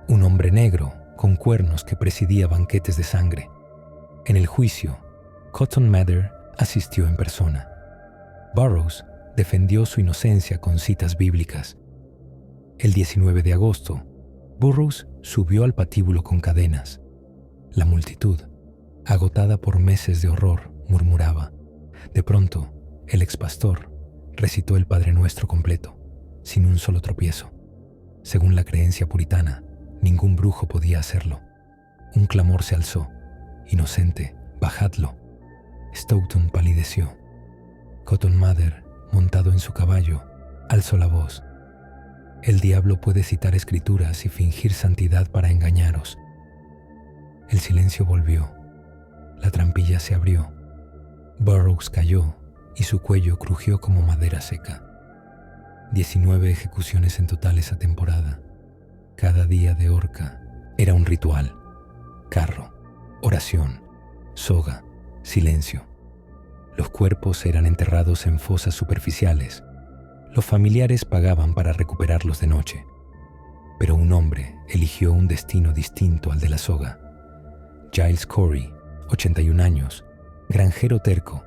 un hombre negro con cuernos que presidía banquetes de sangre. En el juicio, Cotton Mather asistió en persona. Burroughs defendió su inocencia con citas bíblicas. El 19 de agosto, Burroughs subió al patíbulo con cadenas. La multitud, agotada por meses de horror, murmuraba. De pronto, el expastor recitó el Padre Nuestro completo, sin un solo tropiezo. Según la creencia puritana, ningún brujo podía hacerlo. Un clamor se alzó: «Inocente, bajadlo». Stoughton palideció. Cotton Mather, montado en su caballo, alzó la voz: «El diablo puede citar escrituras y fingir santidad para engañaros». El silencio volvió. La trampilla se abrió. Burroughs cayó y su cuello crujió como madera seca. 19 ejecuciones en total esa temporada. Cada día de horca era un ritual. Carro, oración, soga, silencio. Los cuerpos eran enterrados en fosas superficiales. Los familiares pagaban para recuperarlos de noche. Pero un hombre eligió un destino distinto al de la soga. Giles Corey, 81 años, granjero terco,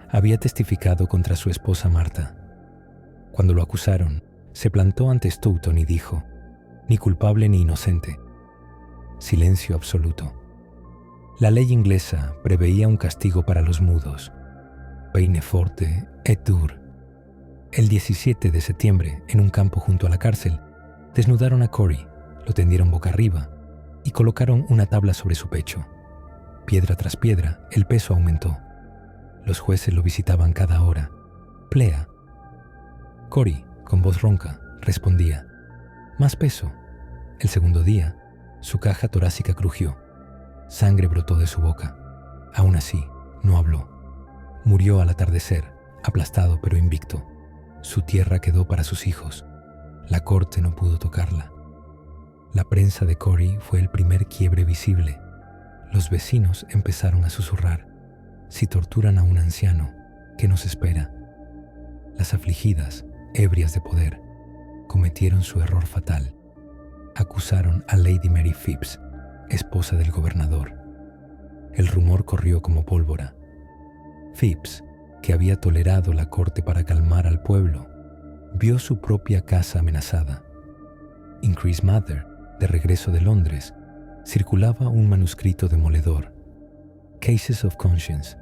había testificado contra su esposa Martha. Cuando lo acusaron, se plantó ante Stoughton y dijo: «Ni culpable ni inocente». Silencio absoluto. La ley inglesa preveía un castigo para los mudos. Peine forte et dur. El 17 de septiembre, en un campo junto a la cárcel, desnudaron a Corey, lo tendieron boca arriba y colocaron una tabla sobre su pecho. Piedra tras piedra, el peso aumentó. Los jueces lo visitaban cada hora. «Plea». Corey, con voz ronca, respondía: «Más peso». El segundo día, su caja torácica crujió. Sangre brotó de su boca. Aún así, no habló. Murió al atardecer, aplastado pero invicto. Su tierra quedó para sus hijos. La corte no pudo tocarla. La prensa de Corey fue el primer quiebre visible. Los vecinos empezaron a susurrar: si torturan a un anciano, ¿qué nos espera? Las afligidas, ebrias de poder, cometieron su error fatal. Acusaron a Lady Mary Phips, esposa del gobernador. El rumor corrió como pólvora. Phips, que había tolerado la corte para calmar al pueblo, vio su propia casa amenazada. En Chris Mather, de regreso de Londres, circulaba un manuscrito demoledor, Cases of Conscience.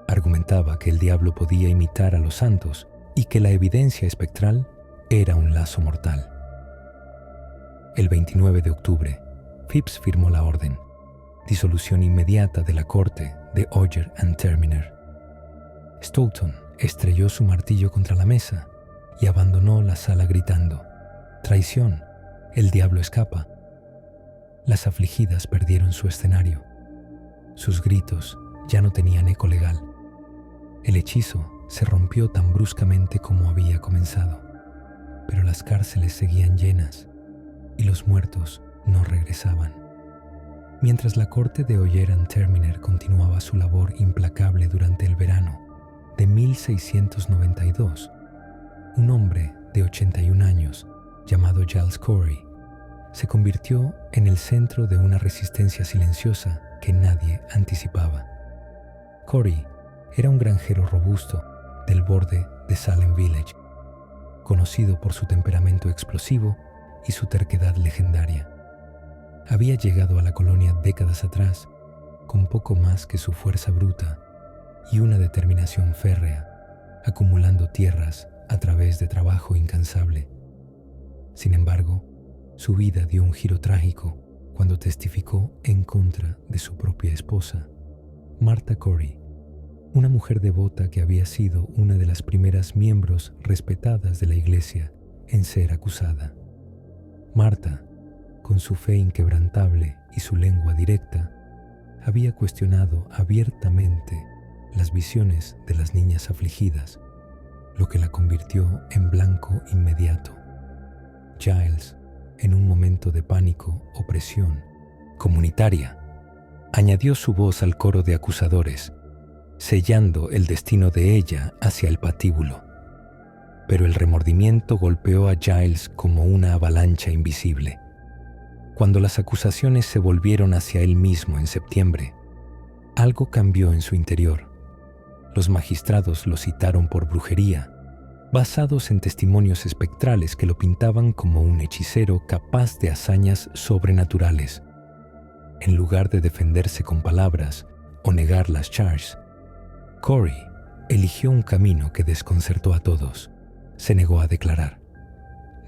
Argumentaba que el diablo podía imitar a los santos y que la evidencia espectral era un lazo mortal. El 29 de octubre, Phips firmó la orden: disolución inmediata de la corte de Oyer and Terminer. Stoughton estrelló su martillo contra la mesa y abandonó la sala gritando: «¡Traición! ¡El diablo escapa!». Las afligidas perdieron su escenario. Sus gritos ya no tenían eco legal. El hechizo se rompió tan bruscamente como había comenzado, pero las cárceles seguían llenas y los muertos no regresaban. Mientras la corte de Oyer and Terminer continuaba su labor implacable durante el verano de 1692, un hombre de 81 años llamado Giles Corey se convirtió en el centro de una resistencia silenciosa que nadie anticipaba. Corey era un granjero robusto del borde de Salem Village, conocido por su temperamento explosivo y su terquedad legendaria. Había llegado a la colonia décadas atrás con poco más que su fuerza bruta y una determinación férrea, acumulando tierras a través de trabajo incansable. Sin embargo, su vida dio un giro trágico cuando testificó en contra de su propia esposa, Martha Corey, una mujer devota que había sido una de las primeras miembros respetadas de la Iglesia en ser acusada. Martha, con su fe inquebrantable y su lengua directa, había cuestionado abiertamente las visiones de las niñas afligidas, lo que la convirtió en blanco inmediato. Giles, en un momento de pánico o presión comunitaria, añadió su voz al coro de acusadores, sellando el destino de ella hacia el patíbulo. Pero el remordimiento golpeó a Giles como una avalancha invisible. Cuando las acusaciones se volvieron hacia él mismo en septiembre, algo cambió en su interior. Los magistrados lo citaron por brujería, basados en testimonios espectrales que lo pintaban como un hechicero capaz de hazañas sobrenaturales. En lugar de defenderse con palabras o negar las charges, Corey eligió un camino que desconcertó a todos. Se negó a declarar,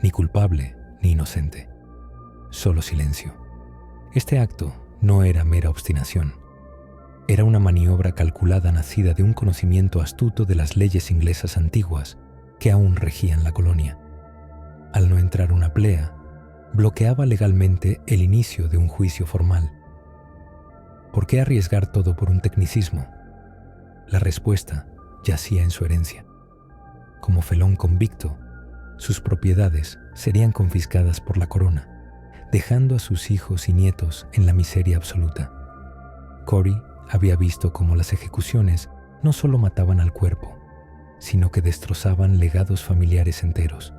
ni culpable ni inocente. Solo silencio. Este acto no era mera obstinación. Era una maniobra calculada nacida de un conocimiento astuto de las leyes inglesas antiguas que aún regían la colonia. Al no entrar una plea, bloqueaba legalmente el inicio de un juicio formal. ¿Por qué arriesgar todo por un tecnicismo? La respuesta yacía en su herencia. Como felón convicto, sus propiedades serían confiscadas por la corona, dejando a sus hijos y nietos en la miseria absoluta. Corey había visto cómo las ejecuciones no solo mataban al cuerpo, sino que destrozaban legados familiares enteros.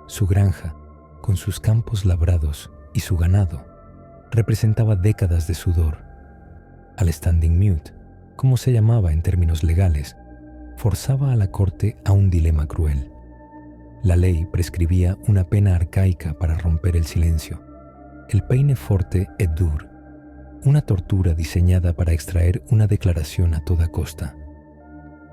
Su granja, con sus campos labrados y su ganado, representaba décadas de sudor. Al standing mute, como se llamaba en términos legales, forzaba a la corte a un dilema cruel. La ley prescribía una pena arcaica para romper el silencio, el peine forte et dur, una tortura diseñada para extraer una declaración a toda costa.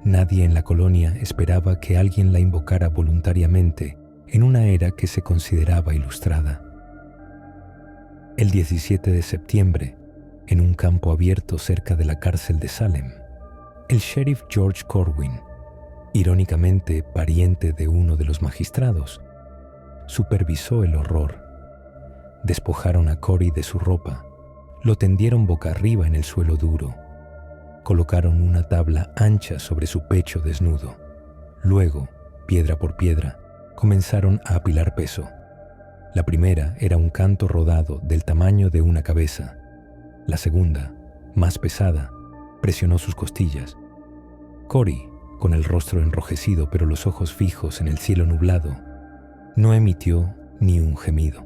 Nadie en la colonia esperaba que alguien la invocara voluntariamente en una era que se consideraba ilustrada. El 17 de septiembre, en un campo abierto cerca de la cárcel de Salem, el sheriff George Corwin, irónicamente pariente de uno de los magistrados, supervisó el horror. Despojaron a Corey de su ropa, lo tendieron boca arriba en el suelo duro, colocaron una tabla ancha sobre su pecho desnudo. Luego, piedra por piedra, comenzaron a apilar peso. La primera era un canto rodado del tamaño de una cabeza. La segunda, más pesada, presionó sus costillas. Cory, con el rostro enrojecido pero los ojos fijos en el cielo nublado, no emitió ni un gemido.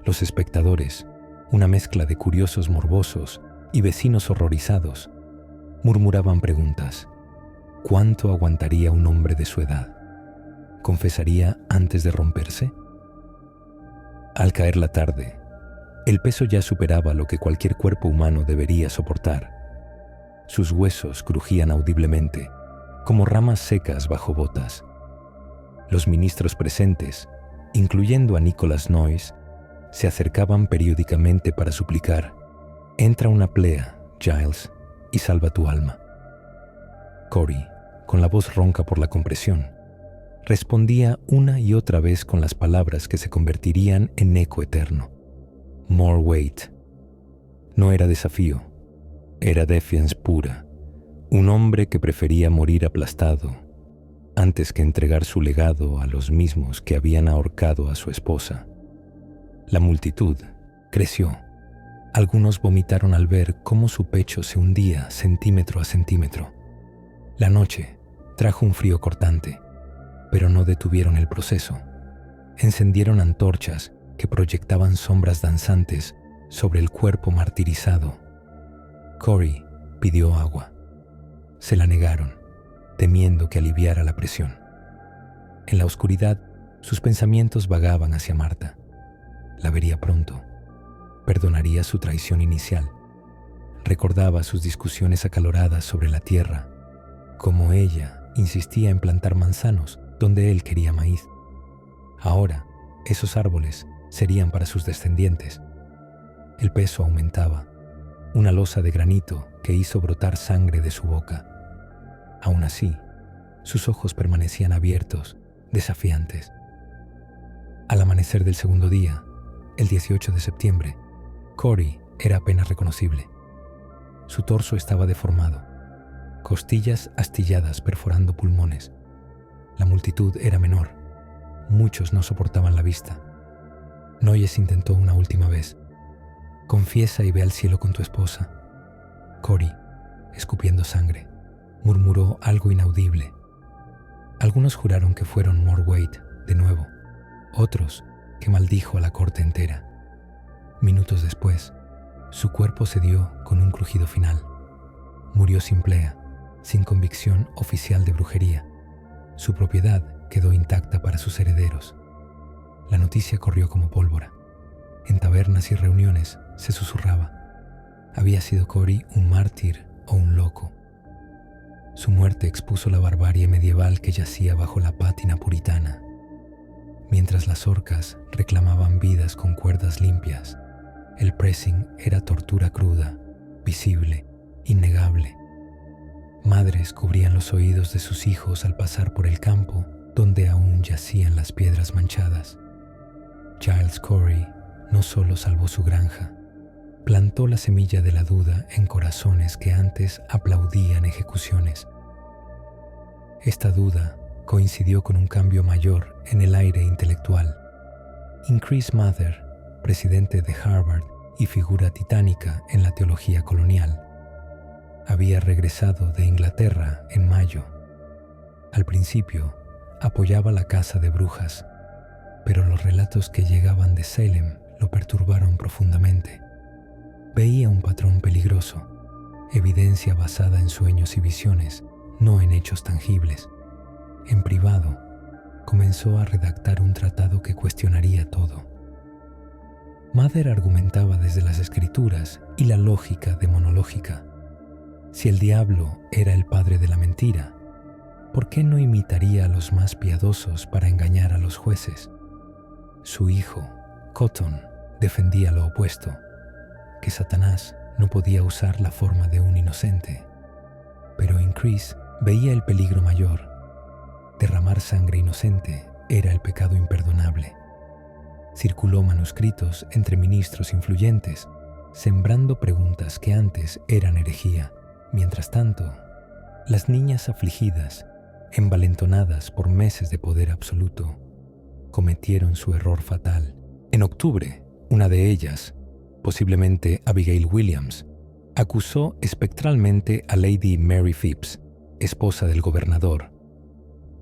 Los espectadores, una mezcla de curiosos morbosos y vecinos horrorizados, murmuraban preguntas. ¿Cuánto aguantaría un hombre de su edad? ¿Confesaría antes de romperse? Al caer la tarde, el peso ya superaba lo que cualquier cuerpo humano debería soportar. Sus huesos crujían audiblemente, como ramas secas bajo botas. Los ministros presentes, incluyendo a Nicholas Noyes, se acercaban periódicamente para suplicar: «Entra una plea, Giles, y salva tu alma». Cory, con la voz ronca por la compresión, respondía una y otra vez con las palabras que se convertirían en eco eterno. «More weight». No era desafío, era defiance pura. Un hombre que prefería morir aplastado antes que entregar su legado a los mismos que habían ahorcado a su esposa. La multitud creció. Algunos vomitaron al ver cómo su pecho se hundía centímetro a centímetro. La noche trajo un frío cortante, pero no detuvieron el proceso. Encendieron antorchas que proyectaban sombras danzantes sobre el cuerpo martirizado. Cory pidió agua. Se la negaron, temiendo que aliviara la presión. En la oscuridad, sus pensamientos vagaban hacia Martha. La vería pronto. Perdonaría su traición inicial. Recordaba sus discusiones acaloradas sobre la tierra, como ella insistía en plantar manzanos donde él quería maíz. Ahora, esos árboles serían para sus descendientes. El peso aumentaba, una losa de granito que hizo brotar sangre de su boca. Aún así, sus ojos permanecían abiertos, desafiantes. Al amanecer del segundo día, el 18 de septiembre, Cory era apenas reconocible. Su torso estaba deformado, costillas astilladas perforando pulmones. La multitud era menor. Muchos no soportaban la vista. Noyes intentó una última vez. «Confiesa y ve al cielo con tu esposa». Cory, escupiendo sangre, murmuró algo inaudible. Algunos juraron que fueron more weight de nuevo. Otros que maldijo a la corte entera. Minutos después, su cuerpo cedió con un crujido final. Murió sin plea, sin convicción oficial de brujería. Su propiedad quedó intacta para sus herederos. La noticia corrió como pólvora. En tabernas y reuniones se susurraba: ¿había sido Cory un mártir o un loco? Su muerte expuso la barbarie medieval que yacía bajo la pátina puritana. Mientras las orcas reclamaban vidas con cuerdas limpias, el pressing era tortura cruda, visible, innegable. Madres cubrían los oídos de sus hijos al pasar por el campo donde aún yacían las piedras manchadas. Giles Cory no solo salvó su granja, plantó la semilla de la duda en corazones que antes aplaudían ejecuciones. Esta duda coincidió con un cambio mayor en el aire intelectual. Increase Mather, presidente de Harvard y figura titánica en la teología colonial, había regresado de Inglaterra en mayo. Al principio, apoyaba la caza de brujas, pero los relatos que llegaban de Salem lo perturbaron profundamente. Veía un patrón peligroso, evidencia basada en sueños y visiones, no en hechos tangibles. En privado, comenzó a redactar un tratado que cuestionaría todo. Mather argumentaba desde las escrituras y la lógica demonológica. Si el diablo era el padre de la mentira, ¿por qué no imitaría a los más piadosos para engañar a los jueces? Su hijo, Cotton, defendía lo opuesto, que Satanás no podía usar la forma de un inocente. Pero Increase veía el peligro mayor. Derramar sangre inocente era el pecado imperdonable. Circuló manuscritos entre ministros influyentes, sembrando preguntas que antes eran herejía. Mientras tanto, las niñas afligidas envalentonadas por meses de poder absoluto, cometieron su error fatal. En octubre, una de ellas, posiblemente Abigail Williams, acusó espectralmente a Lady Mary Phipps, esposa del gobernador.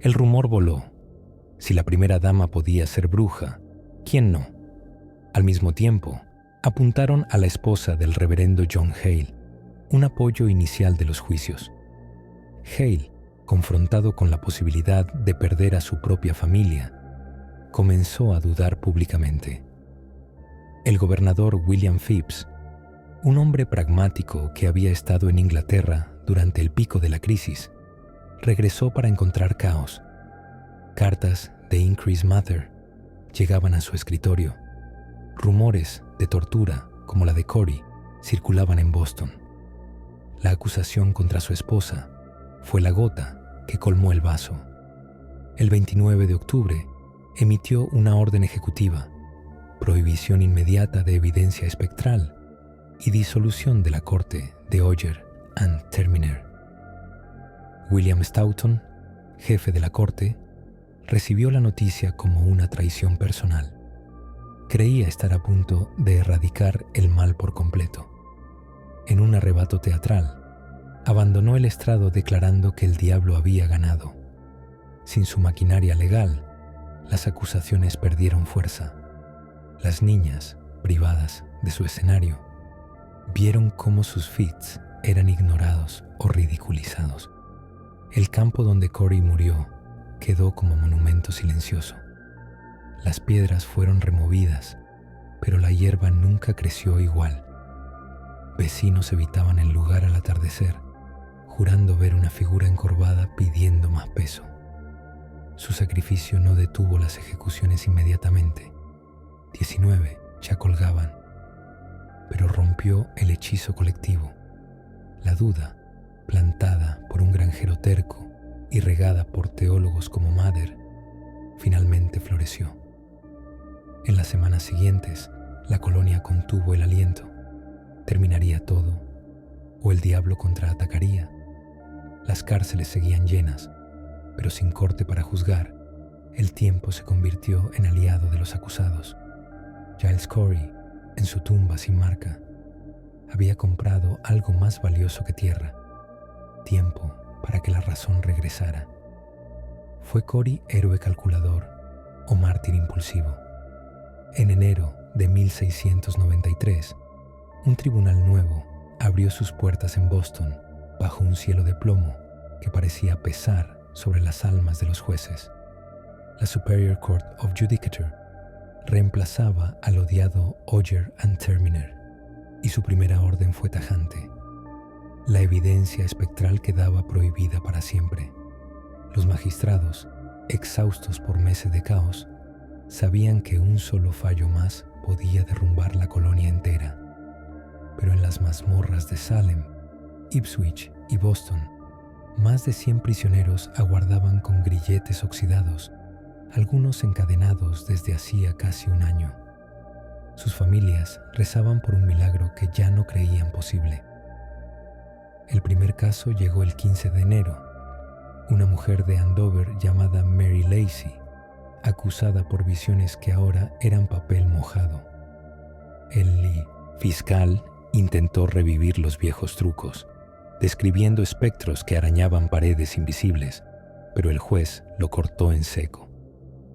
El rumor voló. Si la primera dama podía ser bruja, ¿quién no? Al mismo tiempo, apuntaron a la esposa del reverendo John Hale, un apoyo inicial de los juicios. Hale, confrontado con la posibilidad de perder a su propia familia, comenzó a dudar públicamente. El gobernador William Phipps, un hombre pragmático que había estado en Inglaterra durante el pico de la crisis, regresó para encontrar caos. Cartas de Increase Mather llegaban a su escritorio. Rumores de tortura, como la de Corey, circulaban en Boston. La acusación contra su esposa fue la gota que colmó el vaso. El 29 de octubre emitió una orden ejecutiva, prohibición inmediata de evidencia espectral y disolución de la corte de Oyer and Terminer. William Stoughton, jefe de la corte, recibió la noticia como una traición personal. Creía estar a punto de erradicar el mal por completo. En un arrebato teatral, abandonó el estrado declarando que el diablo había ganado. Sin su maquinaria legal, las acusaciones perdieron fuerza. Las niñas, privadas de su escenario, vieron cómo sus feats eran ignorados o ridiculizados. El campo donde Corey murió quedó como monumento silencioso. Las piedras fueron removidas, pero la hierba nunca creció igual. Vecinos evitaban el lugar al atardecer, jurando ver una figura encorvada pidiendo más peso. Su sacrificio no detuvo las ejecuciones inmediatamente. 19 ya colgaban, pero rompió el hechizo colectivo. La duda, plantada por un granjero terco y regada por teólogos como Mather, finalmente floreció. En las semanas siguientes, la colonia contuvo el aliento. Terminaría todo, o el diablo contraatacaría. Las cárceles seguían llenas, pero sin corte para juzgar, el tiempo se convirtió en aliado de los acusados. Giles Corey, en su tumba sin marca, había comprado algo más valioso que tierra: tiempo para que la razón regresara. ¿Fue Corey héroe calculador o mártir impulsivo? En enero de 1693, un tribunal nuevo abrió sus puertas en Boston bajo un cielo de plomo que parecía pesar sobre las almas de los jueces. La Superior Court of Judicature reemplazaba al odiado Oyer and Terminer, y su primera orden fue tajante. La evidencia espectral quedaba prohibida para siempre. Los magistrados, exhaustos por meses de caos, sabían que un solo fallo más podía derrumbar la colonia entera. Pero en las mazmorras de Salem, Ipswich y Boston, más de 100 prisioneros aguardaban con grilletes oxidados, algunos encadenados desde hacía casi un año. Sus familias rezaban por un milagro que ya no creían posible. El primer caso llegó el 15 de enero. Una mujer de Andover llamada Mary Lacy, acusada por visiones que ahora eran papel mojado. El fiscal intentó revivir los viejos trucos, describiendo espectros que arañaban paredes invisibles, pero el juez lo cortó en seco.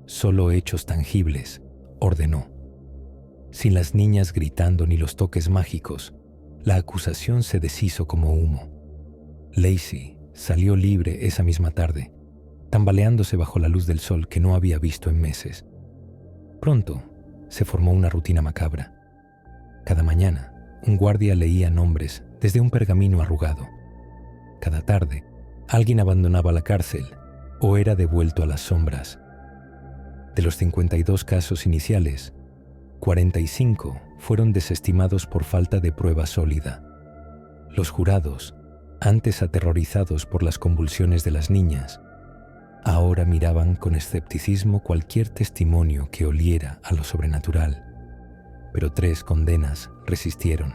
Solo hechos tangibles, ordenó. Sin las niñas gritando ni los toques mágicos, la acusación se deshizo como humo. Lacy salió libre esa misma tarde, tambaleándose bajo la luz del sol que no había visto en meses. Pronto se formó una rutina macabra. Cada mañana, un guardia leía nombres desde un pergamino arrugado. Cada tarde, alguien abandonaba la cárcel o era devuelto a las sombras. De los 52 casos iniciales, 45 fueron desestimados por falta de prueba sólida. Los jurados, antes aterrorizados por las convulsiones de las niñas, ahora miraban con escepticismo cualquier testimonio que oliera a lo sobrenatural. Pero 3 condenas resistieron: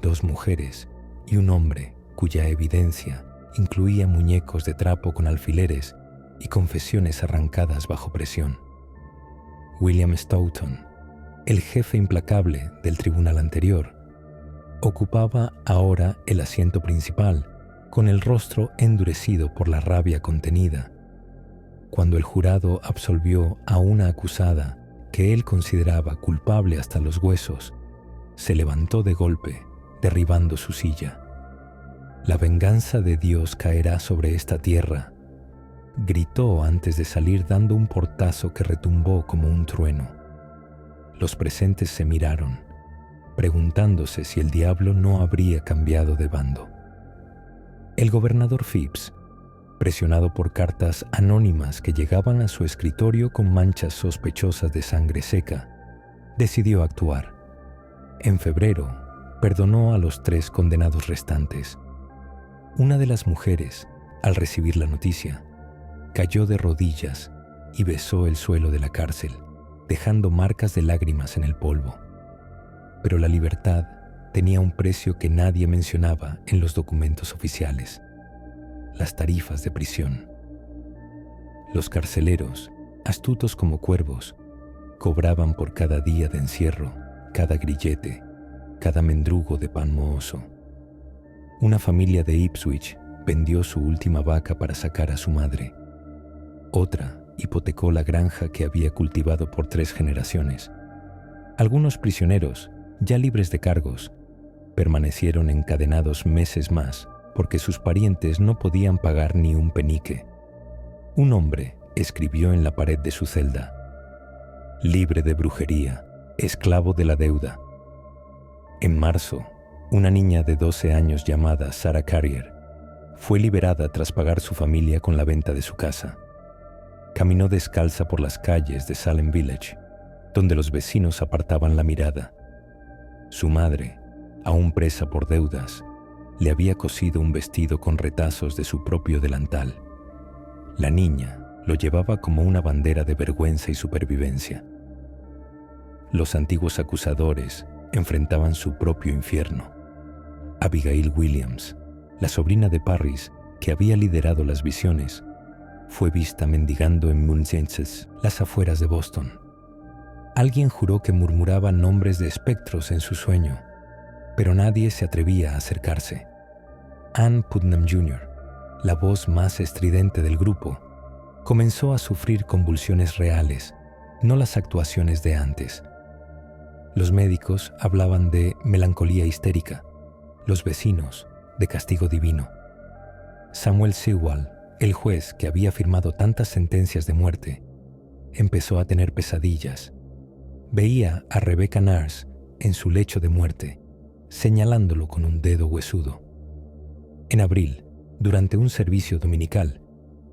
2 mujeres y un hombre cuya evidencia incluía muñecos de trapo con alfileres y confesiones arrancadas bajo presión. William Stoughton, el jefe implacable del tribunal anterior, ocupaba ahora el asiento principal, con el rostro endurecido por la rabia contenida. Cuando el jurado absolvió a una acusada que él consideraba culpable hasta los huesos, se levantó de golpe, derribando su silla. «La venganza de Dios caerá sobre esta tierra», gritó antes de salir dando un portazo que retumbó como un trueno. Los presentes se miraron, preguntándose si el diablo no habría cambiado de bando. El gobernador Phips, presionado por cartas anónimas que llegaban a su escritorio con manchas sospechosas de sangre seca, decidió actuar. En febrero, perdonó a los 3 condenados restantes. Una de las mujeres, al recibir la noticia, cayó de rodillas y besó el suelo de la cárcel, dejando marcas de lágrimas en el polvo. Pero la libertad tenía un precio que nadie mencionaba en los documentos oficiales: las tarifas de prisión. Los carceleros, astutos como cuervos, cobraban por cada día de encierro, cada grillete, cada mendrugo de pan mohoso. Una familia de Ipswich vendió su última vaca para sacar a su madre. Otra hipotecó la granja que había cultivado por 3 generaciones. Algunos prisioneros, ya libres de cargos, permanecieron encadenados meses más porque sus parientes no podían pagar ni un penique. Un hombre escribió en la pared de su celda: «Libre de brujería, esclavo de la deuda». En marzo, una niña de 12 años llamada Sarah Carrier fue liberada tras pagar su familia con la venta de su casa. Caminó descalza por las calles de Salem Village, donde los vecinos apartaban la mirada. Su madre, aún presa por deudas, le había cosido un vestido con retazos de su propio delantal. La niña lo llevaba como una bandera de vergüenza y supervivencia. Los antiguos acusadores enfrentaban su propio infierno. Abigail Williams, la sobrina de Parris, que había liderado las visiones, fue vista mendigando en Munchausen, las afueras de Boston. Alguien juró que murmuraba nombres de espectros en su sueño, pero nadie se atrevía a acercarse. Ann Putnam Jr., la voz más estridente del grupo, comenzó a sufrir convulsiones reales, no las actuaciones de antes. Los médicos hablaban de melancolía histérica, los vecinos de castigo divino. Samuel Sewall, el juez que había firmado tantas sentencias de muerte, empezó a tener pesadillas. Veía a Rebecca Nurse en su lecho de muerte, señalándolo con un dedo huesudo. En abril, durante un servicio dominical,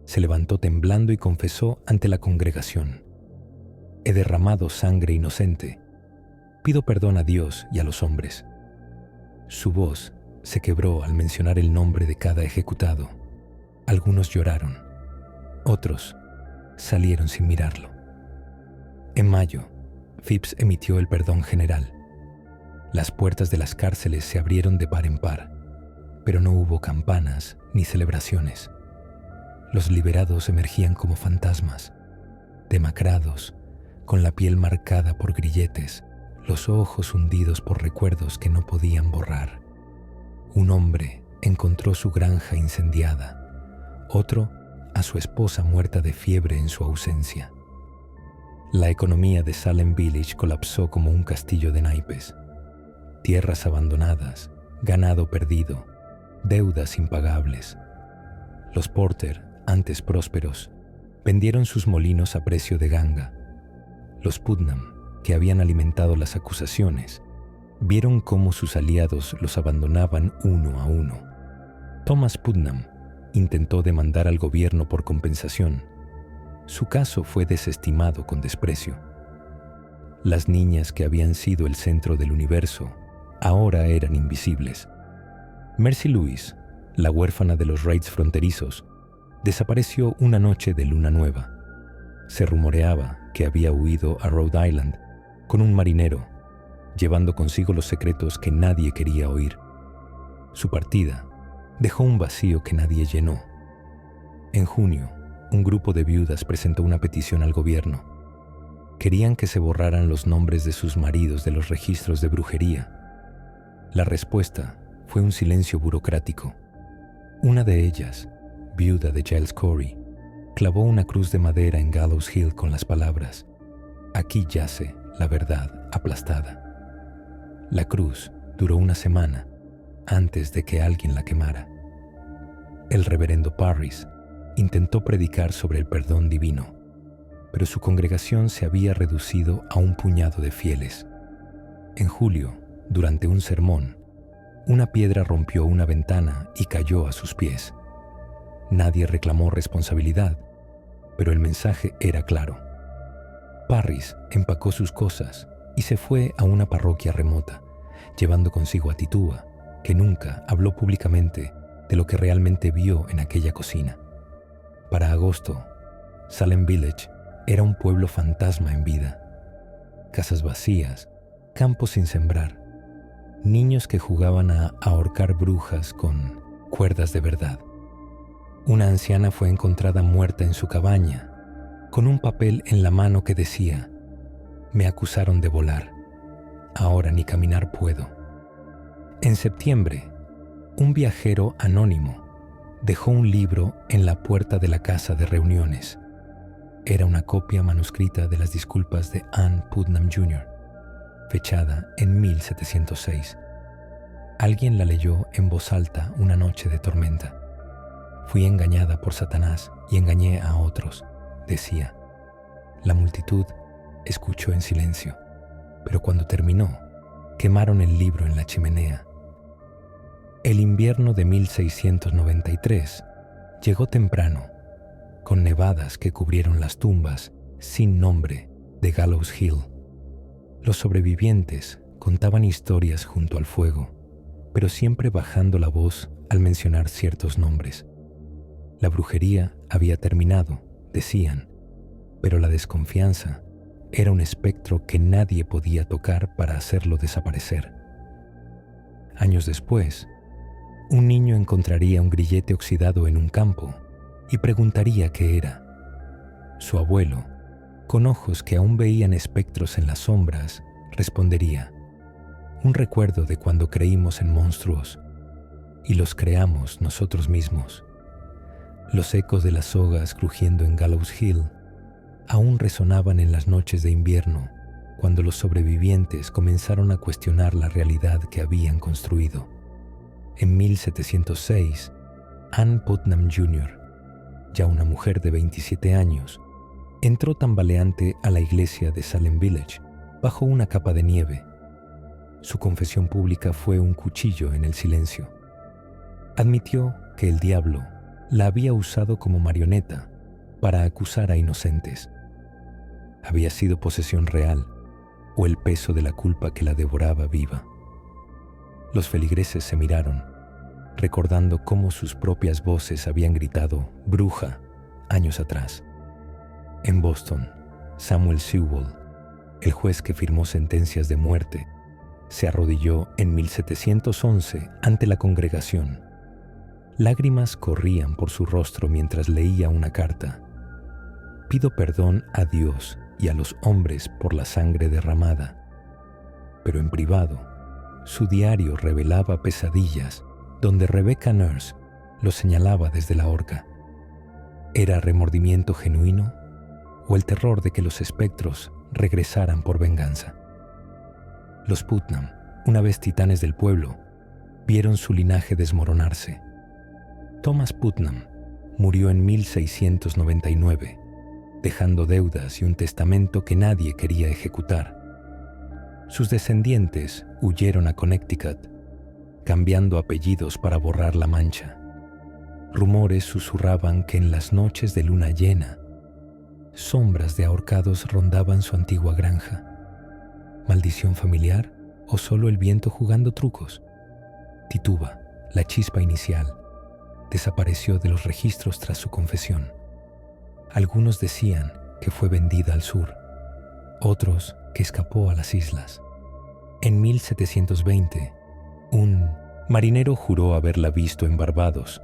se levantó temblando y confesó ante la congregación: «He derramado sangre inocente. Pido perdón a Dios y a los hombres». Su voz se quebró al mencionar el nombre de cada ejecutado. Algunos lloraron, otros salieron sin mirarlo. En mayo, Phips emitió el perdón general. Las puertas de las cárceles se abrieron de par en par, pero no hubo campanas ni celebraciones. Los liberados emergían como fantasmas, demacrados, con la piel marcada por grilletes, los ojos hundidos por recuerdos que no podían borrar. Un hombre encontró su granja incendiada, otro a su esposa muerta de fiebre en su ausencia. La economía de Salem Village colapsó como un castillo de naipes. Tierras abandonadas, ganado perdido, deudas impagables. Los Porter, antes prósperos, vendieron sus molinos a precio de ganga. Los Putnam, que habían alimentado las acusaciones, vieron cómo sus aliados los abandonaban uno a uno. Thomas Putnam intentó demandar al gobierno por compensación. Su caso fue desestimado con desprecio. Las niñas que habían sido el centro del universo ahora eran invisibles. Mercy Lewis, la huérfana de los raids fronterizos, desapareció una noche de luna nueva. Se rumoreaba que había huido a Rhode Island con un marinero, llevando consigo los secretos que nadie quería oír. Su partida dejó un vacío que nadie llenó. En junio, un grupo de viudas presentó una petición al gobierno. Querían que se borraran los nombres de sus maridos de los registros de brujería. La respuesta fue un silencio burocrático. Una de ellas, viuda de Giles Corey, clavó una cruz de madera en Gallows Hill con las palabras: «Aquí yace la verdad aplastada». La cruz duró una semana antes de que alguien la quemara. El reverendo Parris intentó predicar sobre el perdón divino, pero su congregación se había reducido a un puñado de fieles. En julio, durante un sermón, una piedra rompió una ventana y cayó a sus pies. Nadie reclamó responsabilidad, pero el mensaje era claro. Parris empacó sus cosas y se fue a una parroquia remota, llevando consigo a Tituba, que nunca habló públicamente de lo que realmente vio en aquella cocina. Para agosto, Salem Village era un pueblo fantasma en vida. Casas vacías, campos sin sembrar, niños que jugaban a ahorcar brujas con cuerdas de verdad. Una anciana fue encontrada muerta en su cabaña, con un papel en la mano que decía: «Me acusaron de volar. Ahora ni caminar puedo». En septiembre, un viajero anónimo dejó un libro en la puerta de la casa de reuniones. Era una copia manuscrita de las disculpas de Ann Putnam Jr., fechada en 1706. Alguien la leyó en voz alta una noche de tormenta. «Fui engañada por Satanás y engañé a otros», decía. La multitud escuchó en silencio, pero cuando terminó, quemaron el libro en la chimenea. El invierno de 1693 llegó temprano, con nevadas que cubrieron las tumbas sin nombre de Gallows Hill. Los sobrevivientes contaban historias junto al fuego, pero siempre bajando la voz al mencionar ciertos nombres. La brujería había terminado, decían, pero la desconfianza era un espectro que nadie podía tocar para hacerlo desaparecer. Años después, un niño encontraría un grillete oxidado en un campo y preguntaría qué era. Su abuelo, con ojos que aún veían espectros en las sombras, respondería: «Un recuerdo de cuando creímos en monstruos y los creamos nosotros mismos». Los ecos de las sogas crujiendo en Gallows Hill aún resonaban en las noches de invierno, cuando los sobrevivientes comenzaron a cuestionar la realidad que habían construido. En 1706, Ann Putnam Jr., ya una mujer de 27 años, entró tambaleante a la iglesia de Salem Village bajo una capa de nieve. Su confesión pública fue un cuchillo en el silencio. Admitió que el diablo la había usado como marioneta para acusar a inocentes. Había sido posesión real o el peso de la culpa que la devoraba viva. Los feligreses se miraron, recordando cómo sus propias voces habían gritado «bruja» años atrás. En Boston, Samuel Sewall, el juez que firmó sentencias de muerte, se arrodilló en 1711 ante la congregación. Lágrimas corrían por su rostro mientras leía una carta. «Pido perdón a Dios y a los hombres por la sangre derramada». Pero en privado, su diario revelaba pesadillas donde Rebecca Nurse lo señalaba desde la horca. ¿Era remordimiento genuino o el terror de que los espectros regresaran por venganza? Los Putnam, una vez titanes del pueblo, vieron su linaje desmoronarse. Thomas Putnam murió en 1699, dejando deudas y un testamento que nadie quería ejecutar. Sus descendientes huyeron a Connecticut, cambiando apellidos para borrar la mancha. Rumores susurraban que en las noches de luna llena, sombras de ahorcados rondaban su antigua granja. ¿Maldición familiar o solo el viento jugando trucos? Tituba, la chispa inicial, desapareció de los registros tras su confesión. Algunos decían que fue vendida al sur, otros que escapó a las islas. En 1720, un Marinero juró haberla visto en Barbados,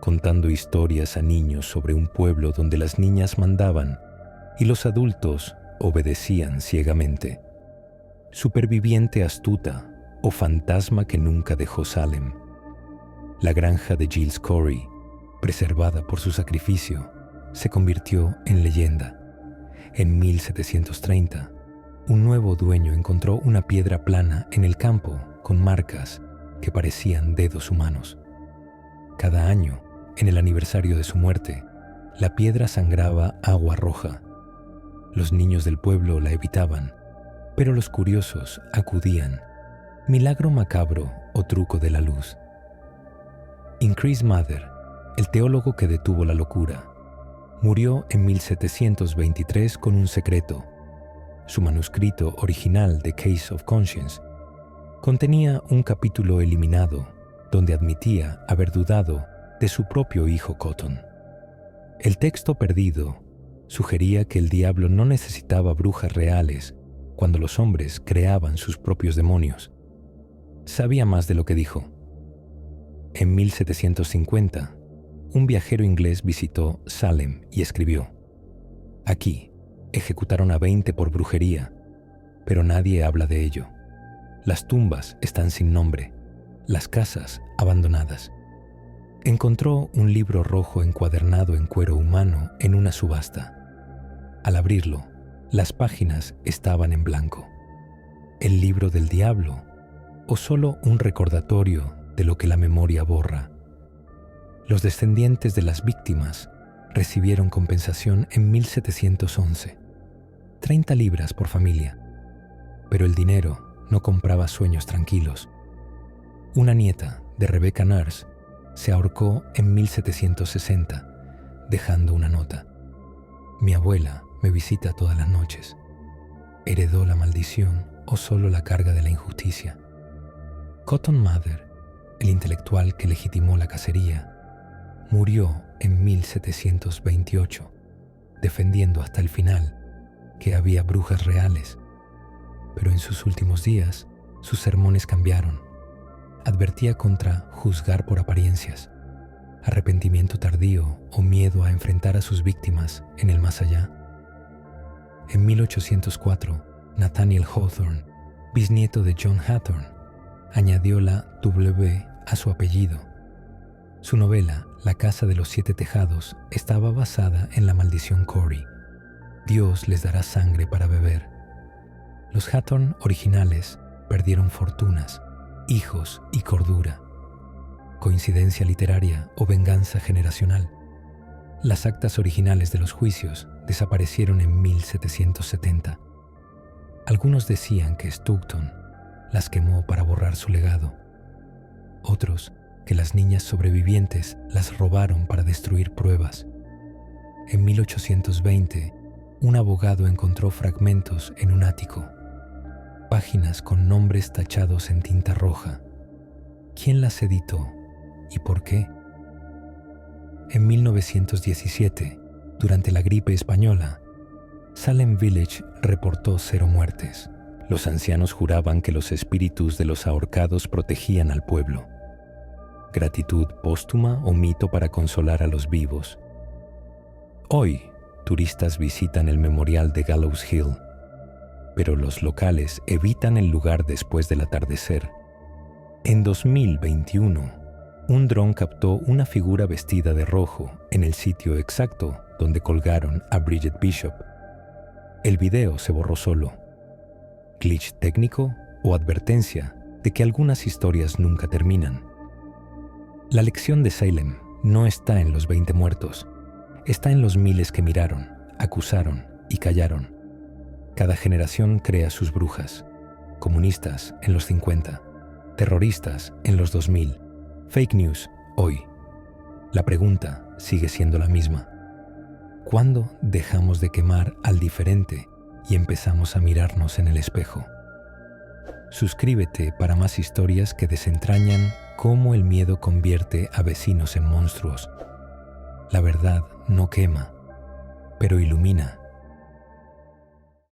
contando historias a niños sobre un pueblo donde las niñas mandaban y los adultos obedecían ciegamente. Superviviente astuta o fantasma que nunca dejó Salem. La granja de Giles Corey, preservada por su sacrificio, se convirtió en leyenda. En 1730, un nuevo dueño encontró una piedra plana en el campo con marcas que parecían dedos humanos. Cada año, en el aniversario de su muerte, la piedra sangraba agua roja. Los niños del pueblo la evitaban, pero los curiosos acudían. Milagro macabro o truco de la luz. Increase Mather, el teólogo que detuvo la locura, murió en 1723 con un secreto. Su manuscrito original de Case of Conscience contenía un capítulo eliminado donde admitía haber dudado de su propio hijo Cotton. El texto perdido sugería que el diablo no necesitaba brujas reales cuando los hombres creaban sus propios demonios. Sabía más de lo que dijo. En 1750, un viajero inglés visitó Salem y escribió: «Aquí ejecutaron a 20 por brujería, pero nadie habla de ello. Las tumbas están sin nombre, las casas abandonadas». Encontró un libro rojo encuadernado en cuero humano en una subasta. Al abrirlo, las páginas estaban en blanco. ¿El libro del diablo o solo un recordatorio de lo que la memoria borra? Los descendientes de las víctimas recibieron compensación en 1711, 30 libras por familia, pero el dinero no compraba sueños tranquilos. Una nieta de Rebecca Nurse se ahorcó en 1760, dejando una nota: «Mi abuela me visita todas las noches. ¿Heredó la maldición o solo la carga de la injusticia?». Cotton Mather, el intelectual que legitimó la cacería, murió en 1728, defendiendo hasta el final que había brujas reales. Pero en sus últimos días, sus sermones cambiaron. Advertía contra juzgar por apariencias, arrepentimiento tardío o miedo a enfrentar a sus víctimas en el más allá. En 1804, Nathaniel Hawthorne, bisnieto de John Hathorne, añadió la W a su apellido. Su novela, La casa de los 7 tejados, estaba basada en la maldición Corey. Dios les dará sangre para beber. Los Hathorne originales perdieron fortunas, hijos y cordura. ¿Coincidencia literaria o venganza generacional? Las actas originales de los juicios desaparecieron en 1770. Algunos decían que Stockton las quemó para borrar su legado. Otros, que las niñas sobrevivientes las robaron para destruir pruebas. En 1820, un abogado encontró fragmentos en un ático, páginas con nombres tachados en tinta roja. ¿Quién las editó y por qué? En 1917, durante la gripe española, Salem Village reportó 0 muertes. Los ancianos juraban que los espíritus de los ahorcados protegían al pueblo. Gratitud póstuma o mito para consolar a los vivos. Hoy, turistas visitan el memorial de Gallows Hill, pero los locales evitan el lugar después del atardecer. En 2021, un dron captó una figura vestida de rojo en el sitio exacto donde colgaron a Bridget Bishop. El video se borró solo. ¿Glitch técnico o advertencia de que algunas historias nunca terminan? La lección de Salem no está en los 20 muertos, está en los miles que miraron, acusaron y callaron. Cada generación crea sus brujas. Comunistas en los 50, terroristas en los 2000, fake news hoy. La pregunta sigue siendo la misma. ¿Cuándo dejamos de quemar al diferente y empezamos a mirarnos en el espejo? Suscríbete para más historias que desentrañan cómo el miedo convierte a vecinos en monstruos. La verdad no quema, pero ilumina.